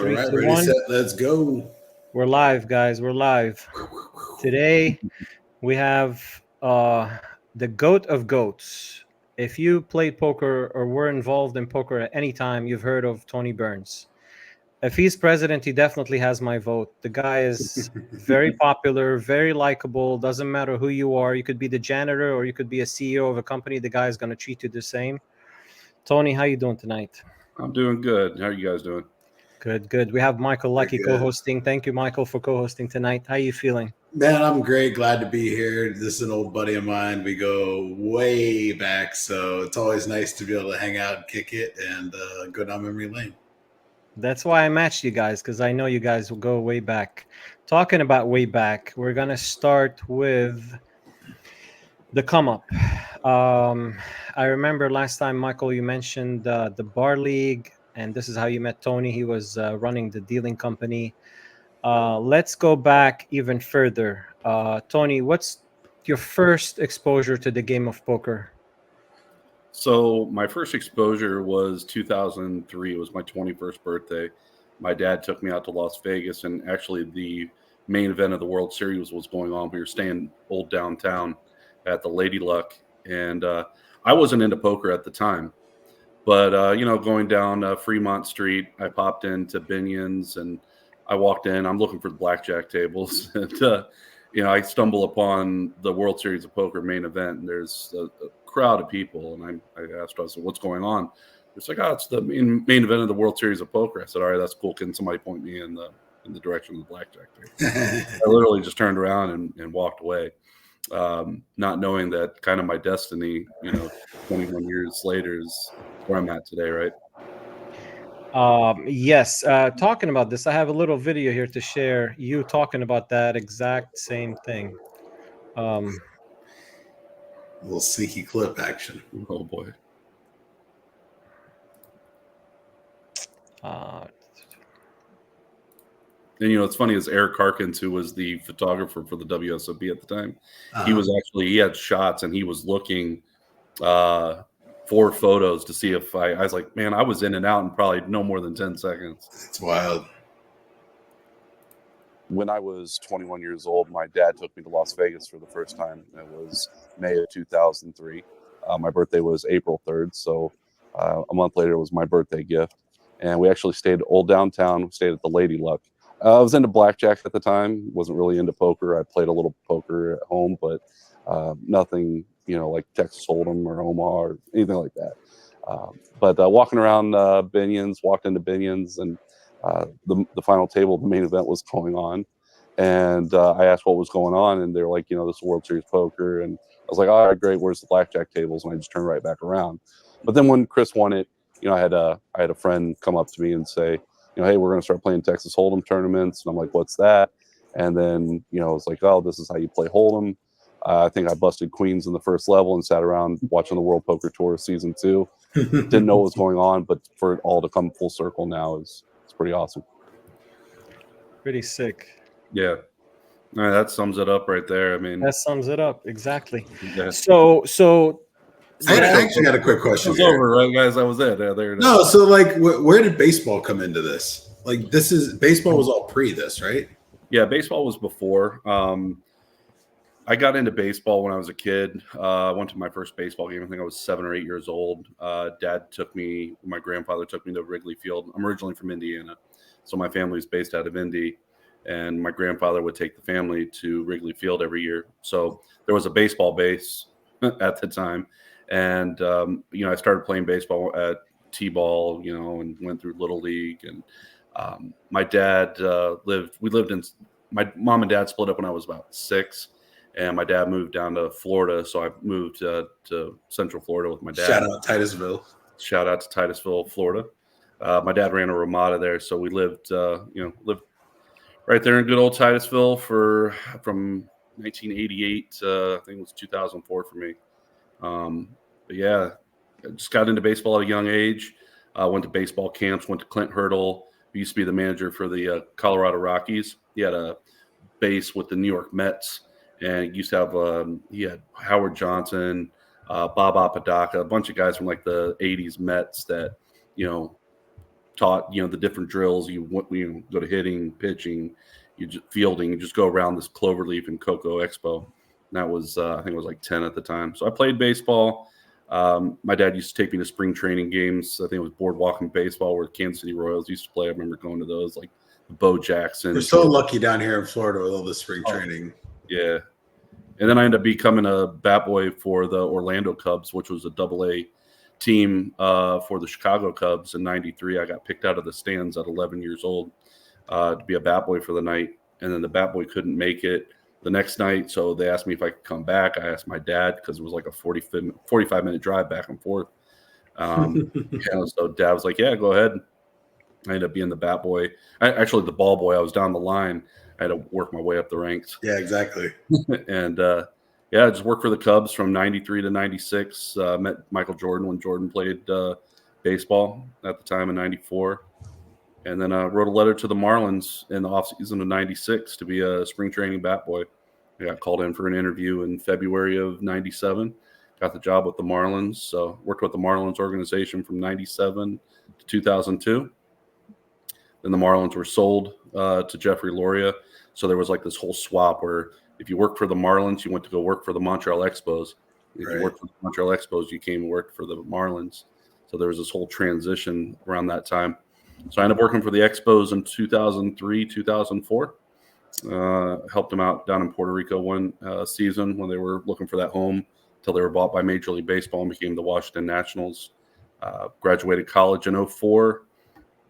All Three, right, two, ready, one. set, let's go. We're live, guys. We're live. Today we have the goat of goats. If you played poker or were involved in poker at any time, you've heard of Tony Burns. If he's president, he definitely has my vote. The guy is very popular, very likable. Doesn't matter who you are. You could be the janitor or you could be a CEO of a company. The guy is going to treat you the same. Tony, how you doing tonight? I'm doing good. How are you guys doing? Good, good. We have Michael Laake co-hosting. Thank you, Michael, for co-hosting tonight. How are you feeling? Man, I'm great. Glad to be here. This is an old buddy of mine. We go way back, so it's always nice to be able to hang out and kick it and go down memory lane. That's why I matched you guys, because I know you guys will go way back. Talking about way back, we're going to start with the come up. I remember last time, Michael, you mentioned the bar league, and this is how you met Tony. He was running the dealing company. Let's go back even further. Tony, what's your first exposure to the game of poker? So my first exposure was 2003. It was my 21st birthday. My dad took me out to Las Vegas, and actually the main event of the World Series was going on. We were staying old downtown at the Lady Luck, and I wasn't into poker at the time. But, going down Fremont Street, I popped into Binion's, and I walked in. I'm looking for the blackjack tables. And, I stumble upon the World Series of Poker main event, and there's a crowd of people. And I asked, I said, what's going on? It's like, it's the main event of the World Series of Poker. I said, all right, that's cool. Can somebody point me in the direction of the blackjack table? I literally just turned around and walked away, not knowing that kind of my destiny, 21 years later is where I'm at today, right? Yes. Talking about this, I have a little video here to share. You talking about that exact same thing. A little sneaky clip action. Oh boy. And it's funny is Eric Harkins, who was the photographer for the WSOP at the time, he had shots and he was looking for photos to see if I was like, man, I was in and out in probably no more than 10 seconds. It's wild. When I was 21 years old, my dad took me to Las Vegas for the first time. It was May of 2003. My birthday was April 3rd, so a month later was my birthday gift. And we actually stayed old downtown. We stayed at the Lady Luck. I was into blackjack at the time. Wasn't really into poker. I played a little poker at home, but nothing, like Texas Hold'em or Omaha or anything like that. But walking around Binion's, walked into Binion's, and the final table, the main event was going on. And I asked what was going on, and they're like, this is World Series Poker. And I was like, all right, great. Where's the blackjack tables? And I just turned right back around. But then when Chris won it, I had a friend come up to me and say, hey, we're going to start playing Texas Hold'em tournaments. And I'm like, what's that? And then, it's like, oh, this is how you play Hold'em. I think I busted queens in the first level and sat around watching the World Poker Tour season 2. Didn't know what was going on, but for it all to come full circle now is pretty awesome. Pretty sick. Yeah. All right, that sums it up right there. I mean, that sums it up exactly. Yeah. So I actually got a quick question. It's over, right, guys? That was it. There. No, so like, where did baseball come into this? Like, baseball was all pre this, right? Yeah, baseball was before. I got into baseball when I was a kid. I went to my first baseball game. I think I was 7 or 8 years old. My grandfather took me to Wrigley Field. I'm originally from Indiana, so my family's based out of Indy. And my grandfather would take the family to Wrigley Field every year. So there was a baseball base at the time. And, I started playing baseball at T-ball, and went through Little League. And my dad my mom and dad split up when I was about 6. And my dad moved down to Florida. So I moved to Central Florida with my dad. Shout out Titusville. Shout out to Titusville, Florida. My dad ran a Ramada there. So we lived right there in good old Titusville from 1988 I think it was 2004 for me. But yeah, I just got into baseball at a young age. Went to baseball camps, went to Clint Hurdle, who used to be the manager for the Colorado Rockies. He had a base with the New York Mets, and he used to have he had Howard Johnson, Bob Apodaca, a bunch of guys from like the 80s Mets that, taught, the different drills. You go to hitting, pitching, you just fielding, you just go around this cloverleaf and cocoa expo. And that was, I think it was like 10 at the time. So I played baseball. My dad used to take me to spring training games. I think it was boardwalk and baseball where Kansas City Royals used to play. I remember going to those, like Bo Jackson. We're so lucky down here in Florida with all the spring training. Yeah. And then I ended up becoming a bat boy for the Orlando Cubs, which was a AA team for the Chicago Cubs in '93. I got picked out of the stands at 11 years old to be a bat boy for the night. And then the bat boy couldn't make it the next night. So they asked me if I could come back. I asked my dad because it was like a 45-minute drive back and forth. So dad was like, yeah, go ahead. I ended up being the bat boy. Actually, the ball boy. I was down the line. I had to work my way up the ranks. Yeah, exactly. And I just worked for the Cubs from '93 to '96. Met Michael Jordan when Jordan played baseball at the time in '94. And then wrote a letter to the Marlins in the offseason of '96 to be a spring training bat boy. I got called in for an interview in February of '97. Got the job with the Marlins. So worked with the Marlins organization from '97 to 2002. Then the Marlins were sold to Jeffrey Loria. So there was like this whole swap where if you worked for the Marlins, you went to go work for the Montreal Expos. If you worked for the Montreal Expos, you came and worked for the Marlins. So there was this whole transition around that time. So I ended up working for the Expos in 2003, 2004. Helped them out down in Puerto Rico one season when they were looking for that home until they were bought by Major League Baseball and became the Washington Nationals. Graduated college in 2004.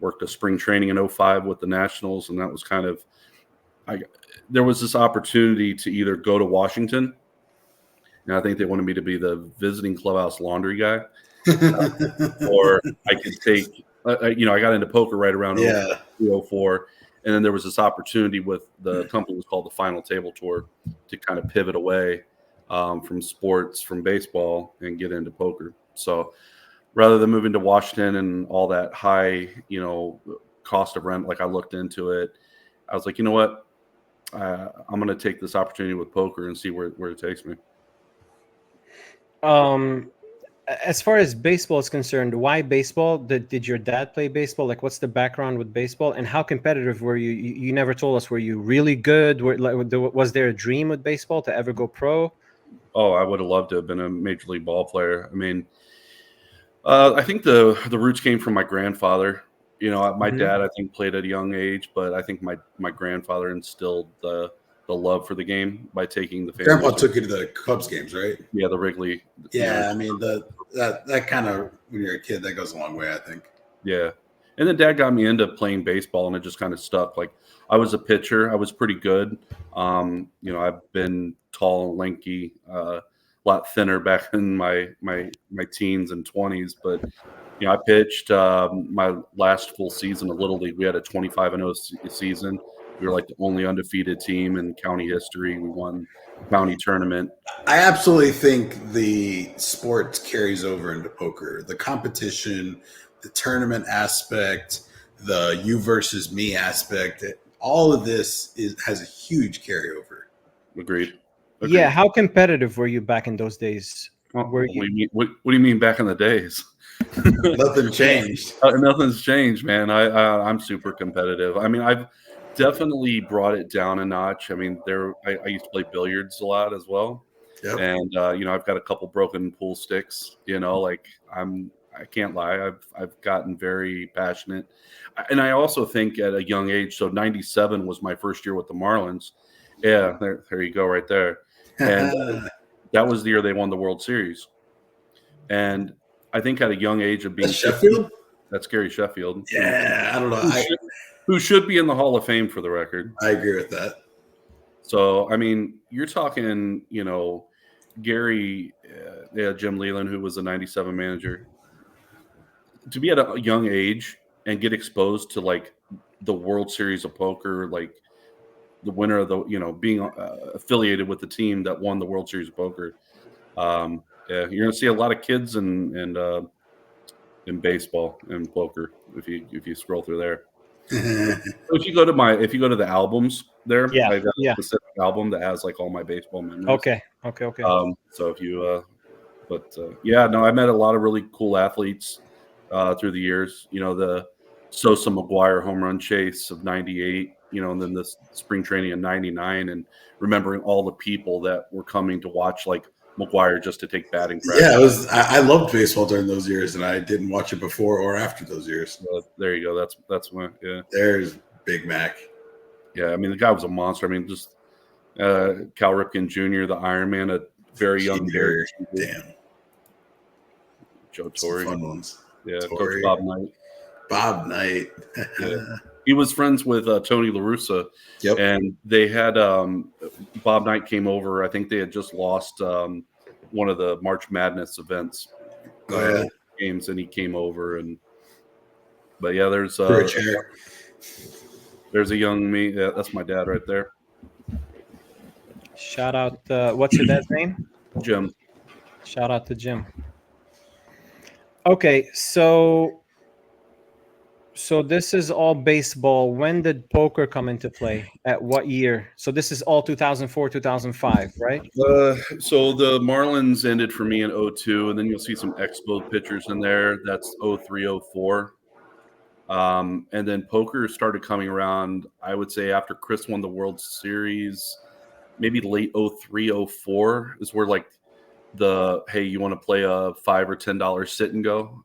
Worked a spring training in 2005 with the Nationals, and that was kind of there was this opportunity to either go to Washington, and I think they wanted me to be the visiting clubhouse laundry guy, or I could take, I got into poker right around 2004, and then there was this opportunity with the company was called the Final Table Tour to kind of pivot away from sports, from baseball, and get into poker. So rather than moving to Washington and all that high, cost of rent, like I looked into it, I was like, you know what? I'm going to take this opportunity with poker and see where it takes me. As far as baseball is concerned, why baseball? Did your dad play baseball? Like, what's the background with baseball, and how competitive were you? You never told us. Were you really good? Was there a dream with baseball to ever go pro? Oh, I would have loved to have been a major league ball player. I mean, I think the roots came from my grandfather. My dad, I think, played at a young age, but I think my grandfather instilled the love for the game by taking the family. Grandpa took you to the Cubs games, right? Yeah, the Wrigley. Yeah, I mean that kind of, when you're a kid, that goes a long way, I think. Yeah, and then Dad got me into playing baseball, and it just kind of stuck. Like I was a pitcher, I was pretty good. I've been tall and lanky, a lot thinner back in my teens and 20s, but. I pitched my last full season of Little League. We had a 25-0 season. We were like the only undefeated team in county history. We won the county tournament. I absolutely think the sport carries over into poker. The competition, the tournament aspect, the you versus me aspect, all of this has a huge carryover. Agreed. Yeah, how competitive were you back in those days? What do you mean back in the days? Nothing changed. Nothing's changed, man. I'm super competitive. I mean, I've definitely brought it down a notch. I mean, I used to play billiards a lot as well. Yep. And I've got a couple broken pool sticks. I can't lie. I've gotten very passionate, and I also think at a young age. So '97 was my first year with the Marlins. Yeah, there you go, right there. And that was the year they won the World Series. And I think at a young age of being Sheffield, that's Gary Sheffield. Yeah, I don't know. Who should be in the Hall of Fame for the record. I agree with that. So, I mean, you're talking, Gary, Jim Leland, who was the '97 manager, to be at a young age and get exposed to like the World Series of Poker, like the winner of the, being affiliated with the team that won the World Series of Poker. Yeah, you're gonna see a lot of kids in baseball and poker if you scroll through there. If you go to the albums there, I've got a specific album that has like all my baseball memories. Okay. So if you, I met a lot of really cool athletes through the years. The Sosa McGuire home run chase of 98, and then this spring training in 99, and remembering all the people that were coming to watch like McGuire just to take batting practice. Yeah, I loved baseball during those years, and I didn't watch it before or after those years. There you go. That's when, yeah. There's Big Mac. Yeah, I mean, the guy was a monster. I mean, just Cal Ripken Jr., the Iron Man, a very young Derek. Damn. Joe Torre. Fun ones. Yeah, Torre. Coach Bob Knight. Bob Knight. Yeah. He was friends with Tony La Russa. Yep. And they had Bob Knight came over. I think they had just lost one of the March Madness events games, and he came over. But yeah, there's a young me. Yeah, that's my dad right there. Shout out. What's your dad's name? Jim. Shout out to Jim. Okay, so this is all baseball. When did poker come into play? At what year? So this is all 2004, 2005, right? So the Marlins ended for me in 2002, and then you'll see some Expo pictures in there. That's 2003, 2004. And then poker started coming around, I would say, after Chris won the World Series, maybe late 2003, 2004 is where like hey, you want to play a $5 or $10 sit and go,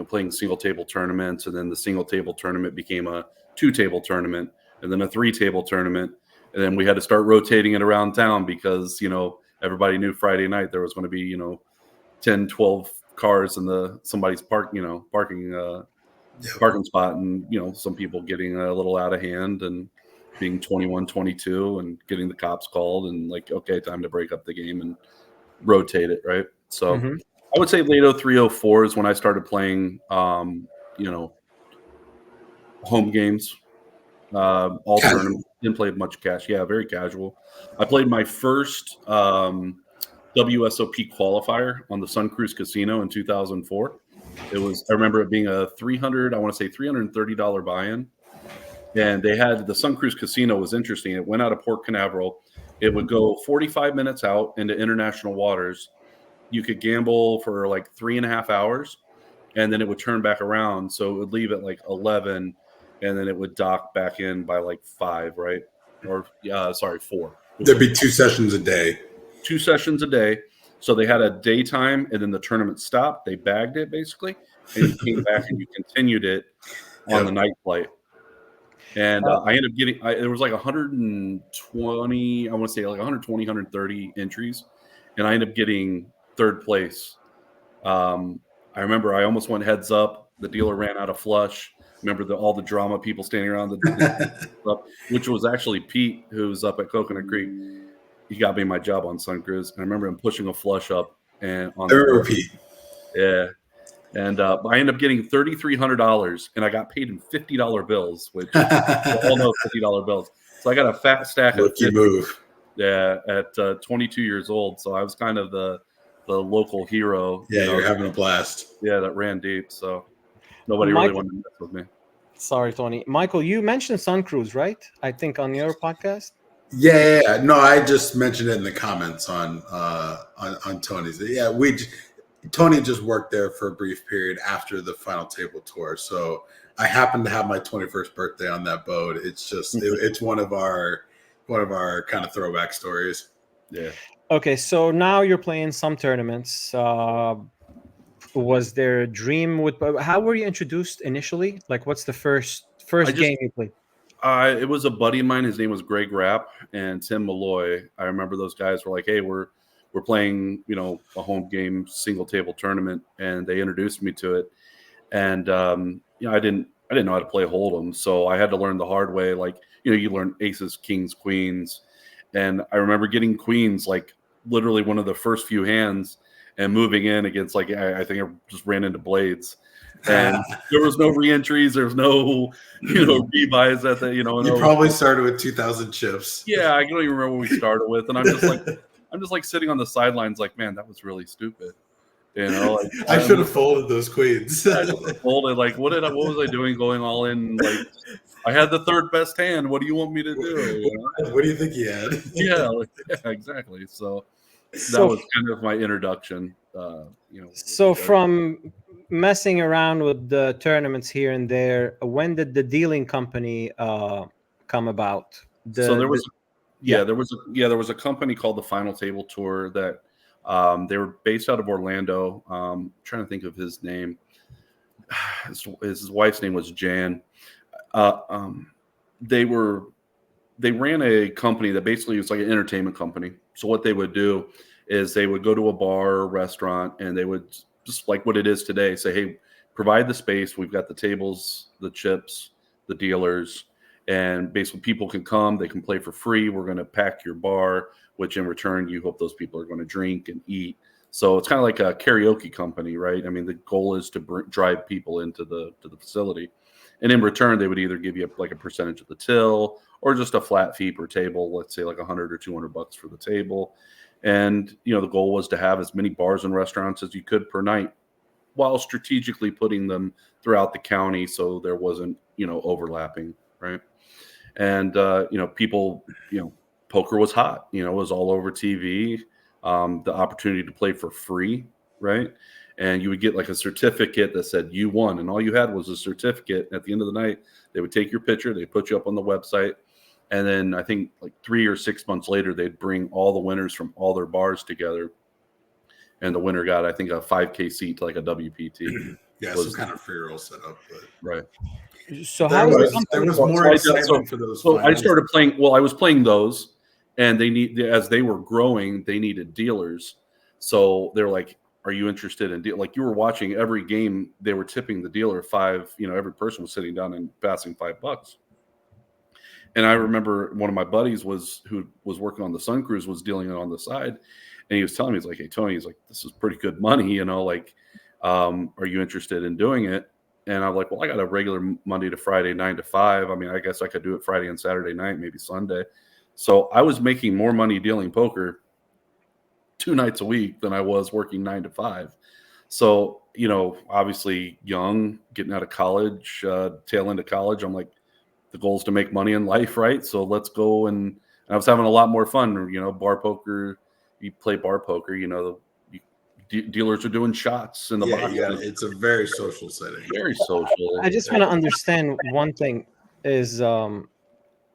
playing single table tournaments, and then the single table tournament became a 2-table tournament, and then a 3-table tournament, and then we had to start rotating it around town because everybody knew Friday night there was going to be 10, 12 cars in somebody's parking spot, and some people getting a little out of hand and being 21, 22 and getting the cops called and like, okay, time to break up the game and rotate it, right? So I would say late 2003, 2004 is when I started playing, home games, all tournaments. Didn't play much cash. Yeah, very casual. I played my first WSOP qualifier on the Sun Cruise Casino in 2004. I remember it being a $330 buy-in. And they had the Sun Cruise Casino was interesting. It went out of Port Canaveral. It would go 45 minutes out into international waters. You could gamble for like 3.5 hours, and then it would turn back around. So it would leave at like 11, and then it would dock back in by like 5, right? Or 4. There'd be 2 sessions a day. 2 sessions a day. So they had a daytime, and then the tournament stopped. They bagged it basically, and you came back and you continued it on the night flight. And I ended up getting, there was like 120, I want to say like 120, 130 entries. And I ended up getting 3rd place. I remember I almost went heads up. The dealer ran out of flush. Remember all the drama, people standing around which was actually Pete, who's up at Coconut Creek. He got me my job on Sun Cruise. And I remember him pushing a flush up and on the Pete. Yeah. And I ended up getting $3,300, and I got paid in $50 bills, which we all know $50 bills. So I got a fat stack of 50, move. Yeah, at 22 years old. So I was kind of the local hero. Yeah, you're having a blast. Yeah, that ran deep. So nobody really wanted to mess with me. Sorry, Tony. Michael, you mentioned Sun Cruise, right? I think on your podcast. Yeah. No, I just mentioned it in the comments on Tony's. Yeah, Tony just worked there for a brief period after the final table tour. So I happened to have my 21st birthday on that boat. It's just, it's one of our kind of throwback stories. Yeah. Okay. So now you're playing some tournaments. Was there a dream how were you introduced initially? Like what's the first game you played? It was a buddy of mine. His name was Greg Rapp and Tim Malloy. I remember those guys were like, hey, we're playing, a home game single table tournament, and they introduced me to it. And I didn't know how to play Hold'em, so I had to learn the hard way. Like, you learn aces, kings, queens, and I remember getting queens like literally one of the first few hands and moving in against like I think I just ran into blades, and there was no re-entries, there was no rebuys at the You probably started with 2,000 chips. Yeah, I don't even remember what we started with, and I'm just like sitting on the sidelines, like, man, that was really stupid. Like, I should have folded those queens. I just folded. Like, what was I doing going all in? Like, I had the 3rd best hand. What do you want me to do? What do you think he had? Yeah, exactly. So that was kind of my introduction. So from messing around with the tournaments here and there, when did the dealing company come about? So there was there was a company called the Final Table Tour that they were based out of Orlando. Trying to think of his name. His wife's name was Jan. They ran a company that basically was like an entertainment company. So what they would do is they would go to a bar or restaurant and they would, just like what it is today, say, hey, provide the space. We've got the tables, the chips, the dealers, and basically people can come, they can play for free. We're going to pack your bar, which in return, you hope those people are going to drink and eat. So it's kind of like a karaoke company, right? I mean, the goal is to drive people into the facility. And in return, they would either give you like a percentage of the till or just a flat fee per table, let's say like $100 or $200 for the table. And, the goal was to have as many bars and restaurants as you could per night while strategically putting them throughout the county so there wasn't, overlapping, right? And, people, poker was hot, it was all over TV. The opportunity to play for free, right? And you would get like a certificate that said you won, and all you had was a certificate. At the end of the night, they would take your picture, they put you up on the website, and then I think like 3 or 6 months later, they'd bring all the winners from all their bars together, and the winner got, I think, a 5K seat to like a WPT. Some kind of free roll setup, but right. So there was more excitement for those. So I started playing. Well, I was playing those, and as they were growing, they needed dealers. So they're like, "Are you interested in deal?" Like you were watching every game, they were tipping the dealer $5. Every person was sitting down and passing $5. And I remember one of my buddies who was working on the Sun Cruise was dealing it on the side, and he was telling me, he's like, "Hey Tony, he's like, this is pretty good money, are you interested in doing it?" And I'm like, "Well, I got a regular Monday to Friday 9 to 5. I mean, I guess I could do it Friday and Saturday night, maybe Sunday." So I was making more money dealing poker 2 nights a week than I was working 9 to 5. So, obviously young, getting out of college, tail end of college, I'm like, the goal is to make money in life, right? So let's go. And I was having a lot more fun, bar poker. You play bar poker, dealers are doing shots in the box. Yeah, it's a very social setting. Very social. I just want to understand one thing is,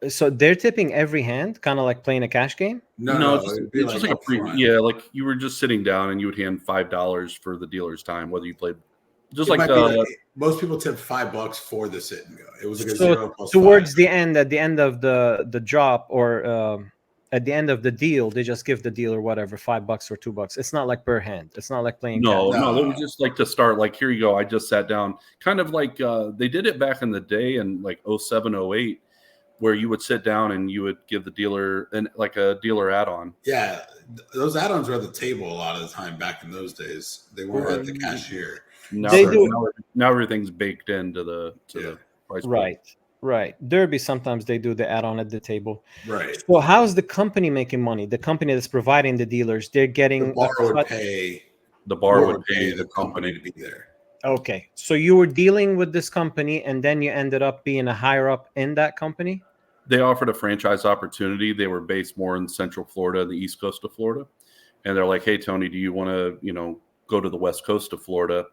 so they're tipping every hand, kind of like playing a cash game? No, it's just like a free. Yeah, like you were just sitting down and you would hand $5 for the dealer's time, whether you played. Just most people tip $5 for the sit and go. It was like a so 0 plus towards 5. the end, at the end of the drop, or at the end of the deal, they just give the dealer whatever, $5 or $2. It's not like per hand. It's not like playing. No, they would just like to start. Like, here you go. I just sat down. Kind of like they did it back in the day in like 07, 08. Where you would sit down and you would give the dealer like a dealer add-on. Yeah, those add-ons were at the table a lot of the time back in those days. They weren't at the cashier. Now everything's baked into the price. Right. Derby, sometimes they do the add-on at the table. Right. So how's the company making money? The company that's providing the dealers, they're getting the bar would pay. The bar would pay the company to be there. Okay, so you were dealing with this company, and then you ended up being a higher up in that company? They offered a franchise opportunity. They were based more in Central Florida, the East Coast of Florida. And they're like, "Hey, Tony, do you want to, go to the West Coast of Florida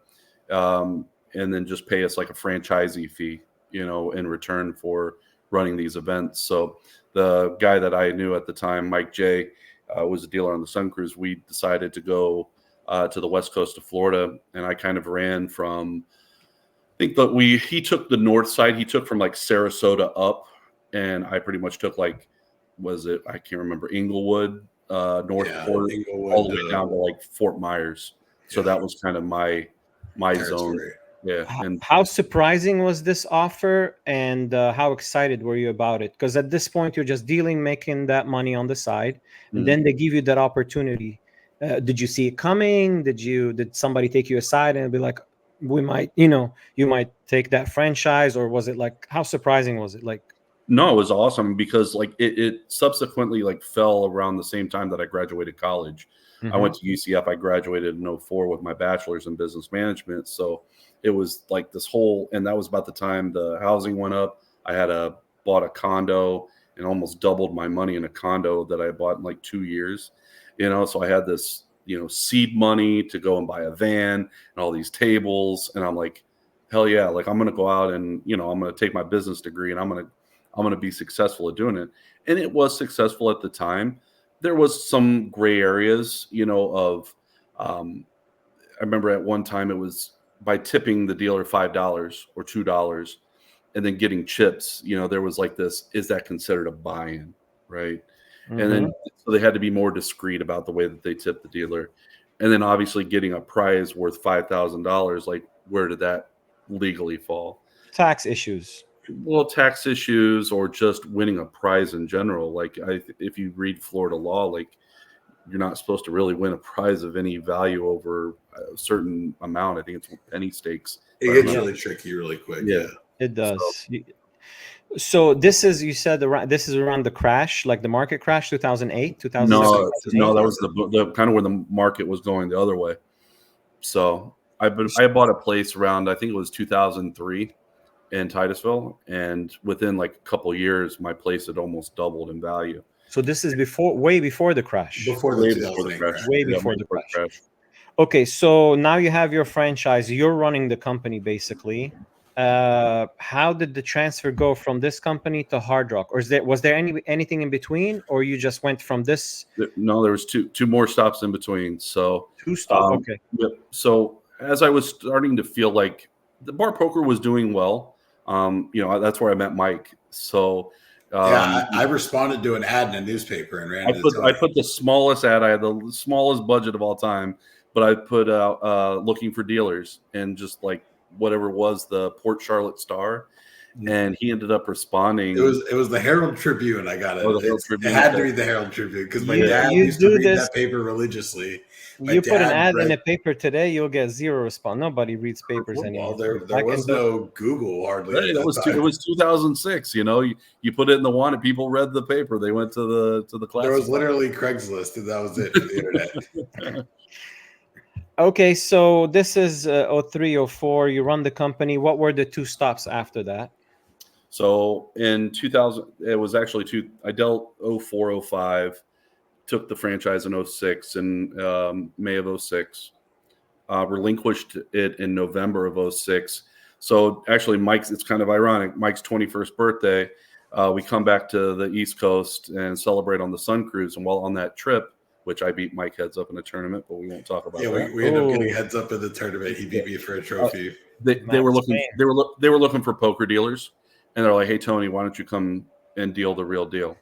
and then just pay us like a franchisee fee, in return for running these events?" So the guy that I knew at the time, Mike J, was a dealer on the Sun Cruise. We decided to go to the West Coast of Florida, and I kind of ran from, I think that he took the north side. He took from like Sarasota up, and I pretty much took I can't remember, Inglewood, Northport, Inglewood, all the way down to like Fort Myers. So that was kind of my zone. Yeah. And how surprising was this offer, and how excited were you about it? Because at this point, you're just dealing, making that money on the side, and then they give you that opportunity. Did you see it coming? Did somebody take you aside and be like, we might, you might take that franchise? Or was it like, how surprising was it? Like, no, it was awesome because like it subsequently like fell around the same time that I graduated college. Mm-hmm. I went to UCF. I graduated in 2004 with my bachelor's in business management. So it was like this whole, and that was about the time the housing went up. I had bought a condo and almost doubled my money in a condo that I bought in like 2 years. So I had this, seed money to go and buy a van and all these tables. And I'm like, hell yeah, like I'm going to go out and, I'm going to take my business degree and I'm going to be successful at doing it. And it was successful at the time. There was some gray areas, I remember at one time it was by tipping the dealer $5 or $2 and then getting chips, there was like this, is that considered a buy-in? Right. Mm-hmm. And then so they had to be more discreet about the way that they tipped the dealer. And then obviously getting a prize worth $5,000, like where did that legally fall? Tax issues. Well, tax issues or just winning a prize in general. Like if you read Florida law, like you're not supposed to really win a prize of any value over a certain amount. I think it's penny stakes. It gets really tricky really quick. Yeah. It does. So this is, you said this is around the crash, like the market crash, 2008, 2007. No, that was the kind of where the market was going the other way. So I bought a place around, I think it was 2003 in Titusville, and within like a couple of years, my place had almost doubled in value. So this is way before the crash. Before the crash. Way before the crash. Okay, so now you have your franchise. You're running the company basically. How did the transfer go from this company to Hard Rock, or was there anything in between, or you just went from this? No, there was two more stops in between. So 2 stops. Okay. Yep. So as I was starting to feel like the bar poker was doing well, that's where I met Mike. So I responded to an ad in a newspaper and ran. I put the smallest ad. I had the smallest budget of all time, but I put out looking for dealers and just like whatever was the Port Charlotte Star, and he ended up responding. It was the Herald Tribune. I got it. It had to be the Herald Tribune because my dad used to read that paper religiously. You put an ad in a paper today, you'll get 0 response. Nobody reads papers anymore. Well, there was no Google hardly. It was 2006. You put it in the one, and people read the paper. They went to the class. There was literally Craigslist, and that was it for the internet. Okay, so this is 03, 04. You run the company. What were the 2 stops after that? So in 2000, it was actually I dealt 04, 05. Took the franchise in 06 in May of 06, relinquished it in November of 06. So actually it's kind of ironic, Mike's 21st birthday, we come back to the East Coast and celebrate on the Sun Cruise. And while on that trip, which I beat Mike heads up in a tournament, but we won't talk about that. We ended up getting heads up in the tournament. He beat me for a trophy. They were looking for poker dealers, and they're like, hey, Tony, why don't you come and deal the real deal?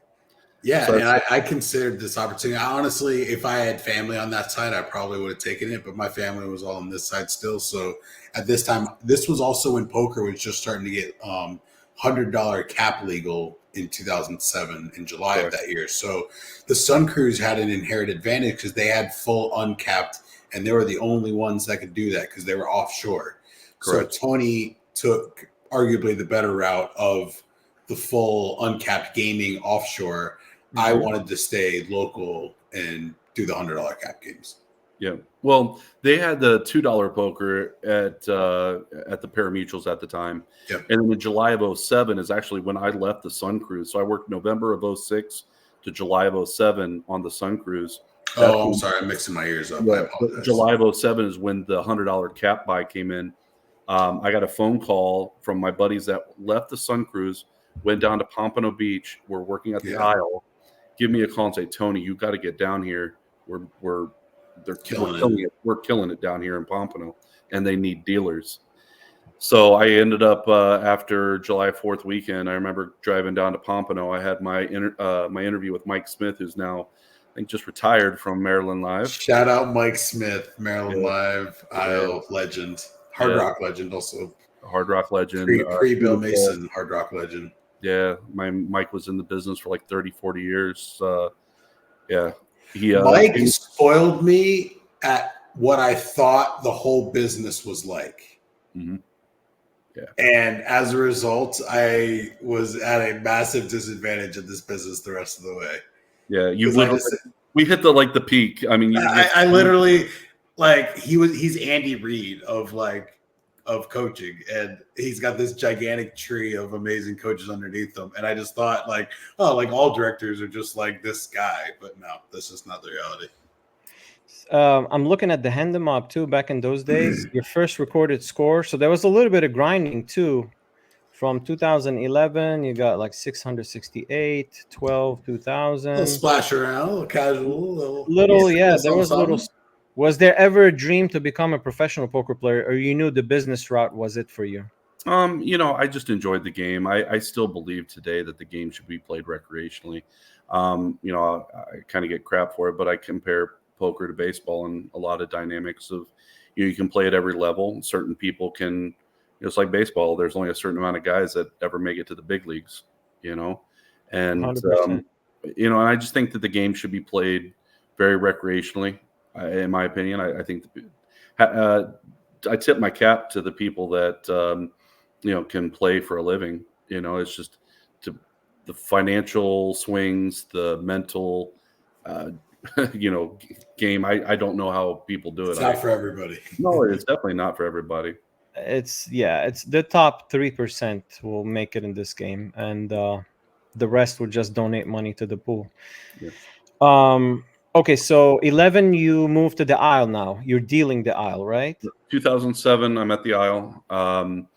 Yeah, so, and I considered this opportunity. Honestly, if I had family on that side, I probably would have taken it, but my family was all on this side still. So at this time, this was also when poker was just starting to get $100 cap legal in 2007 in July of that year. So the Sun Cruise had an inherent advantage because they had full uncapped, and they were the only ones that could do that because they were offshore. Correct. So Tony took arguably the better route of the full uncapped gaming offshore. I wanted to stay local and do the $100 cap games. Yeah. Well, they had the $2 poker at the Paramutuals at the time. Yep. And in July of 07 is actually when I left the Sun Cruise. So I worked November of 06 to July of 07 on the Sun Cruise. I'm sorry. I'm mixing my ears up. I apologize. July of 07 is when the $100 cap buy came in. I got a phone call from my buddies that left the Sun Cruise, went down to Pompano Beach. We're working at the Isle. Give me a call and say, Tony, you got to get down here. We're killing it. We're killing it down here in Pompano, and they need dealers. So I ended up after July 4th weekend. I remember driving down to Pompano. I had my interview with Mike Smith, who's now I think just retired from Maryland Live. Shout out Mike Smith, Maryland Live, Isle legend, Hard Rock legend, also Hard Rock legend, pre Bill Mason, Hard Rock legend. Yeah, Mike was in the business for like 30, 40 years. Mike spoiled me at what I thought the whole business was like. Mm-hmm. Yeah. And as a result, I was at a massive disadvantage of this business the rest of the way. Yeah, we hit the peak. I mean, I literally he's Andy Reid of coaching, and he's got this gigantic tree of amazing coaches underneath him. And I just thought all directors are just like this guy, but no, that's just not the reality. I'm looking at the Hendon Mob too. Back in those days, your first recorded score. So there was a little bit of grinding too. From 2011, you got like 668, 12, A little 2000. splash around, a little casual, Little, yeah, there something, was little. something. Was there ever a dream to become a professional poker player, or you knew the business route was it for you? I just enjoyed the game. I still believe today that the game should be played recreationally. I kind of get crap for it, but I compare poker to baseball and a lot of dynamics of, you can play at every level. Certain people can, it's like baseball. There's only a certain amount of guys that ever make it to the big leagues, and 100%. and I just think that the game should be played very recreationally. In my opinion, I think I tip my cap to the people that can play for a living. It's just the financial swings, the mental, game. I don't know how people do It's it. not for everybody. No, it's definitely not for everybody. It's the top 3% will make it in this game, and the rest will just donate money to the pool. Yeah. Okay, so 11, you move to the aisle now. You're dealing the aisle, right? 2007, I'm at the aisle. I'm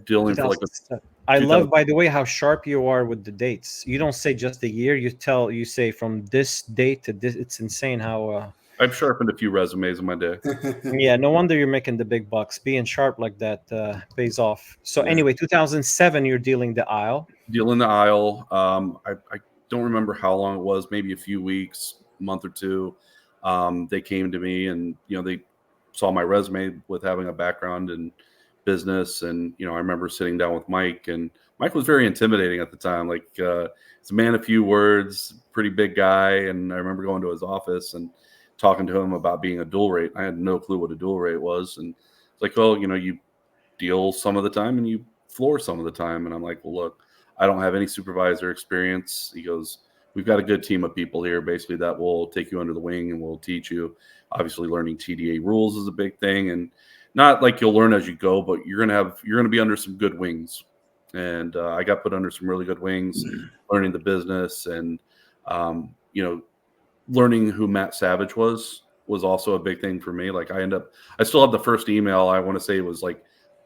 dealing for like 2007. I love, by the way, how sharp you are with the dates. You don't say just a year. You say from this date to this. It's insane how. I've sharpened a few resumes in my day. Yeah, no wonder you're making the big bucks. Being sharp like that pays off. So Yeah. anyway, 2007, you're dealing the aisle. Dealing the aisle. I don't remember how long it was. Maybe a few weeks, month or two. They came to me and they saw my resume with having a background in business, and I remember sitting down with Mike, and Mike was very intimidating at the time. Like he's a man of few words, pretty big guy, and I remember going to his office and talking to him about being a dual rate. I had no clue what a dual rate was, and it's like, well, you deal some of the time and you floor some of the time, and I'm like, well, look, I don't have any supervisor experience. He goes, we've got a good team of people here, basically, that will take you under the wing and will teach you. Obviously, learning TDA rules is a big thing, and not like you'll learn as you go, but you're gonna be under some good wings. And I got put under some really good wings, learning the business, and learning who Matt Savage was also a big thing for me. Like I still have the first email. I want to say it was like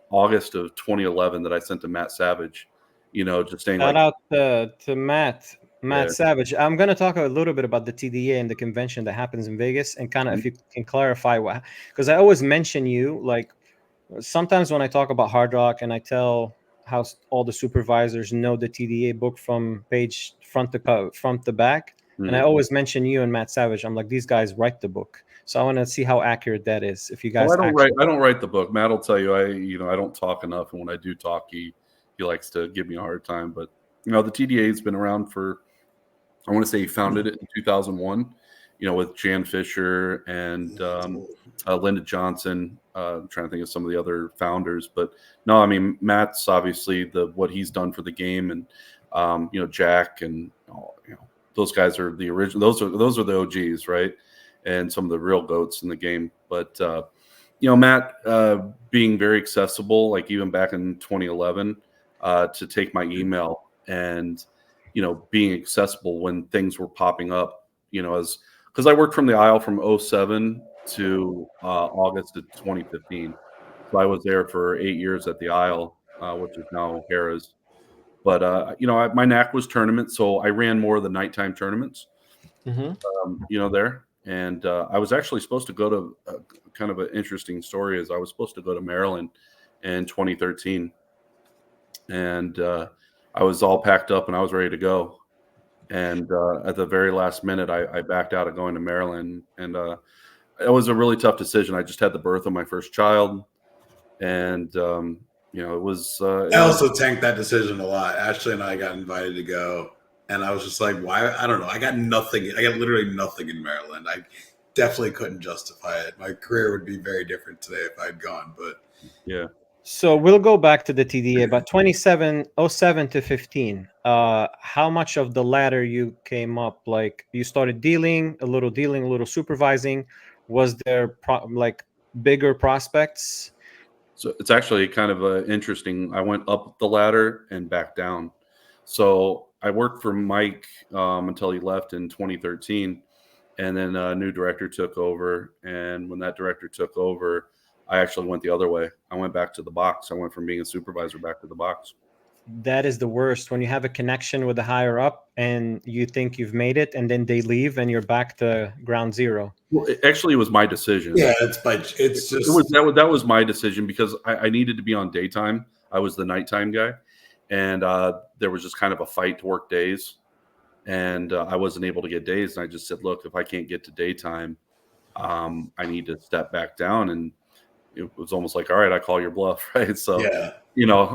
August of 2011 that I sent to Matt Savage. Just saying, Shout like, out to Matt Yeah. Savage. I'm going to talk a little bit about the TDA and the convention that happens in Vegas, and kind of if you can clarify what, because I always mention you, like sometimes when I talk about Hard Rock and I tell how all the supervisors know the TDA book from page front to back, and I always mention you and Matt Savage. I'm like, these guys write the book, so I want to see how accurate that is. If you guys, I don't write the book. Matt will tell you I don't talk enough, and when I do talk, he likes to give me a hard time. But the TDA has been around for, I want to say he founded it in 2001. With Jan Fisher and Linda Johnson. I'm trying to think of some of the other founders, but no, I mean Matt's obviously what he's done for the game, and Jack and those guys are the original. Those are the OGs, right? And some of the real goats in the game. But Matt being very accessible, like even back in 2011, to take my email and being accessible when things were popping up, because I worked from the aisle from 2007 to August of 2015. So I was there for 8 years at the aisle, which is now Harrah's. But my knack was tournaments, so I ran more of the nighttime tournaments. There. And I was actually supposed to go to kind of an interesting story. Is I was supposed to go to Maryland in 2013, and I was all packed up and I was ready to go. And at the very last minute, I backed out of going to Maryland, and it was a really tough decision. I just had the birth of my first child, and it was. I also tanked that decision a lot. Ashley and I got invited to go, and I was just like, why? I don't know. I got nothing. I got literally nothing in Maryland. I definitely couldn't justify it. My career would be very different today if I'd gone, but yeah. So we'll go back to the TDA, but 07 to 15. How much of the ladder you came up? Like you started dealing, a little supervising. Was there bigger prospects? So it's actually kind of interesting. I went up the ladder and back down. So I worked for Mike until he left in 2013. And then a new director took over. And when that director took over, I actually went the other way. I went back to the box. I went from being a supervisor back to the box. That is the worst, when you have a connection with the higher up and you think you've made it, and then they leave and you're back to ground zero. Well, it was my decision. Yeah, That was my decision because I needed to be on daytime. I was the nighttime guy, and there was just kind of a fight to work days, and I wasn't able to get days. And I just said, look, if I can't get to daytime, I need to step back down. And it was almost like, all right, I call your bluff, right? So yeah,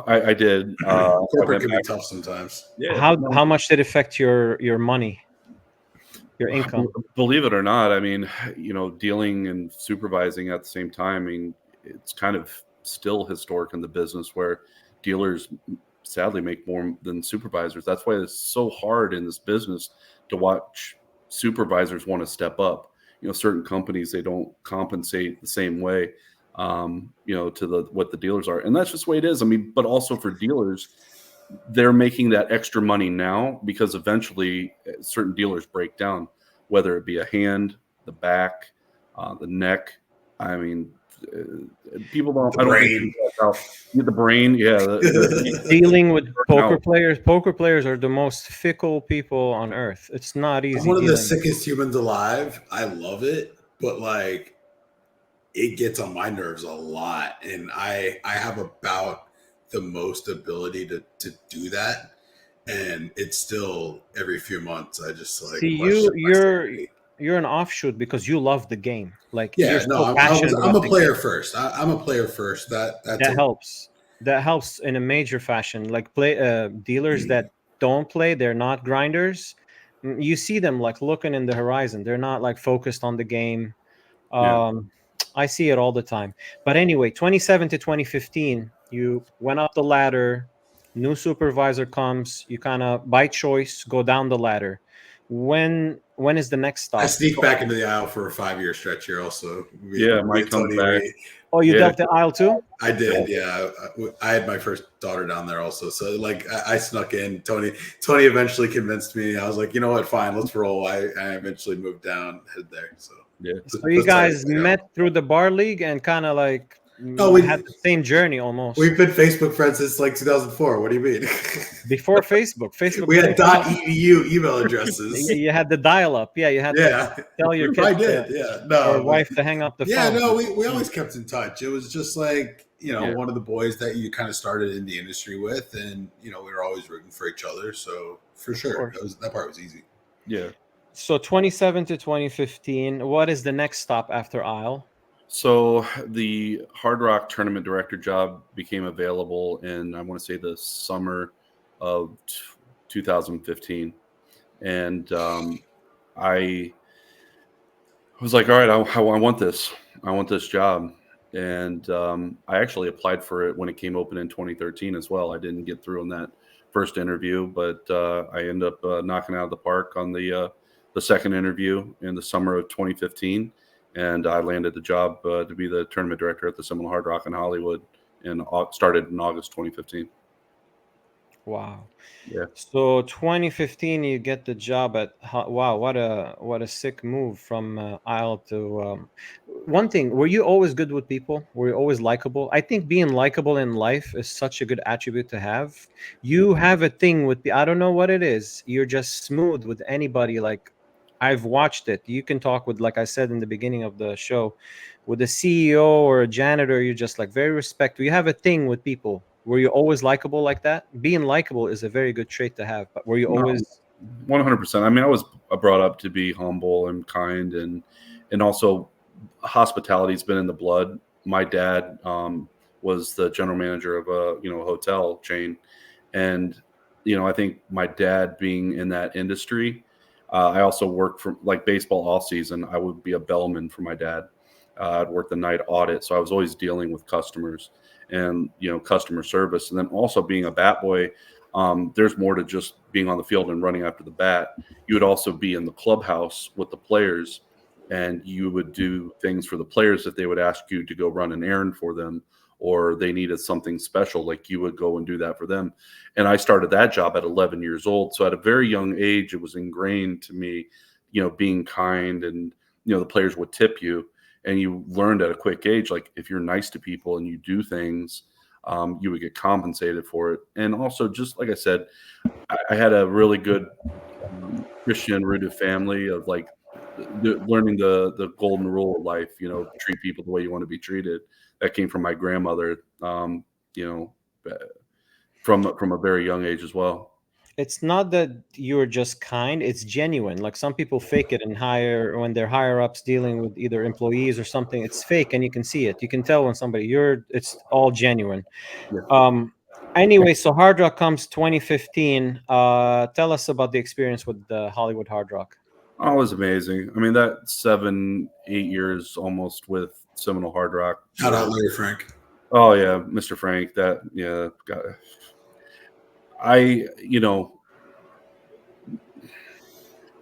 I did. corporate can be tough sometimes. Yeah. How much did it affect your money, your income? Believe it or not, I mean, dealing and supervising at the same time, I mean, it's kind of still historic in the business where dealers sadly make more than supervisors. That's why it's so hard in this business to watch supervisors want to step up. Certain companies, they don't compensate the same way, to what the dealers are. And that's just the way it is. I mean, but also for dealers, they're making that extra money now because eventually certain dealers break down, whether it be a hand, the back, the neck. I mean, people don't. The brain. The brain. Yeah. Dealing with poker players. Poker players are the most fickle people on earth. It's not easy. I'm one of the sickest humans alive. I love it, but like, it gets on my nerves a lot, and I have about the most ability to do that, and it's still every few months I just like see you're an offshoot because you love the game. Like, yeah, no, I'm a player first. I'm a player first. That helps. That helps in a major fashion. Like dealers that don't play, they're not grinders. You see them like looking in the horizon. They're not like focused on the game. I see it all the time. But anyway, 2017 to 2015, you went up the ladder. New supervisor comes. You kind of by choice go down the ladder. When is the next stop? I sneak back into the aisle for a 5-year stretch here also. Mike comes back. Oh, you dealt the aisle too? I did, yeah. I had my first daughter down there also. So like I snuck in. Tony eventually convinced me. I was like, you know what, fine, let's roll. I eventually moved down, head there. So yeah. So you guys met through the bar league and kind of like we had the same journey almost. We've been Facebook friends since like 2004. What do you mean? Before Facebook. We had .edu email addresses. You had the dial-up. Yeah, you had to tell your kid or wife to hang up the phone. Yeah, no, we always kept in touch. It was just like, one of the boys that you kind of started in the industry with, and we were always rooting for each other. So for sure, that part was easy. Yeah. So 2017 to 2015, what is the next stop after Isle? So the Hard Rock tournament director job became available in, I want to say, the summer of 2015. And I was like, all right, I want this. I want this job. And I actually applied for it when it came open in 2013 as well. I didn't get through on that first interview, but I ended up knocking out of the park on the second interview in the summer of 2015. And I landed the job to be the tournament director at the Seminole Hard Rock in Hollywood, and started in August 2015. Wow. Yeah. So 2015, you get the job at. Wow, what a sick move from Isle to. One thing, were you always good with people? Were you always likable? I think being likable in life is such a good attribute to have. You have a thing with. I don't know what it is. You're just smooth with anybody. Like, I've watched it. You can talk with, like I said in the beginning of the show, with a CEO or a janitor. You're just like very respectful. You have a thing with people. Were you always likable like that? Being likable is a very good trait to have. But were you always 100%? I mean, I was brought up to be humble and kind, and also hospitality's been in the blood. My dad was the general manager of a hotel chain, and I think my dad being in that industry. I also worked for like baseball off season. I would be a bellman for my dad. I'd work the night audit. So I was always dealing with customers and, customer service. And then also being a bat boy, there's more to just being on the field and running after the bat. You would also be in the clubhouse with the players, and you would do things for the players if they would ask you to go run an errand for them, or they needed something special, like you would go and do that for them. And I started that job at 11 years old. So at a very young age, it was ingrained to me being kind, and the players would tip you, and you learned at a quick age, like if you're nice to people and you do things, you would get compensated for it. And also, just like I said, I had a really good Christian rooted family of like learning the golden rule of life. Treat people the way you want to be treated. That came from my grandmother. From a very young age as well. It's not that you're just kind, it's genuine. Like some people fake it and hire when they're higher ups dealing with either employees or something, it's fake and you can see it. You can tell when it's all genuine. Yeah. Anyway, so Hard Rock comes 2015. Tell us about the experience with the Hollywood Hard Rock. Oh, it was amazing. I mean, that 7-8 years almost with Seminole Hard Rock. Shout out Larry Frank. Oh yeah, Mr. Frank.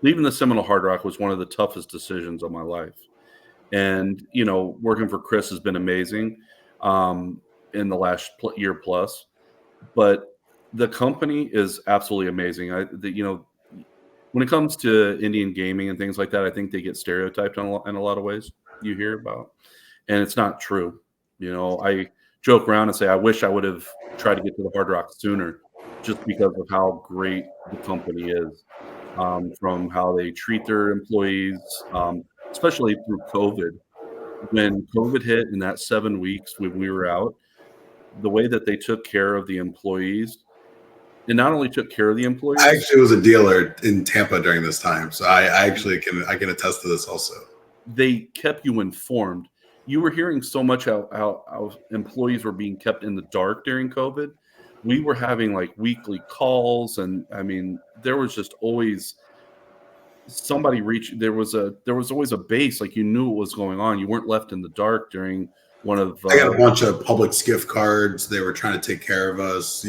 Leaving the Seminole Hard Rock was one of the toughest decisions of my life. And, working for Chris has been amazing in the last year plus. But the company is absolutely amazing. When it comes to Indian gaming and things like that, I think they get stereotyped in a lot of ways you hear about. And it's not true. I joke around and say, I wish I would have tried to get to the Hard Rock sooner, just because of how great the company is, from how they treat their employees, especially through COVID. When COVID hit in that 7 weeks when we were out, the way that they took care of the employees, and not only took care of the employees. I actually was a dealer in Tampa during this time, so I can attest to this also. They kept you informed. You were hearing so much how employees were being kept in the dark during COVID. We were having like weekly calls, and I mean, there was just always somebody reaching. There was always a base, like you knew what was going on. You weren't left in the dark during one of. I got a bunch of public gift cards. They were trying to take care of us,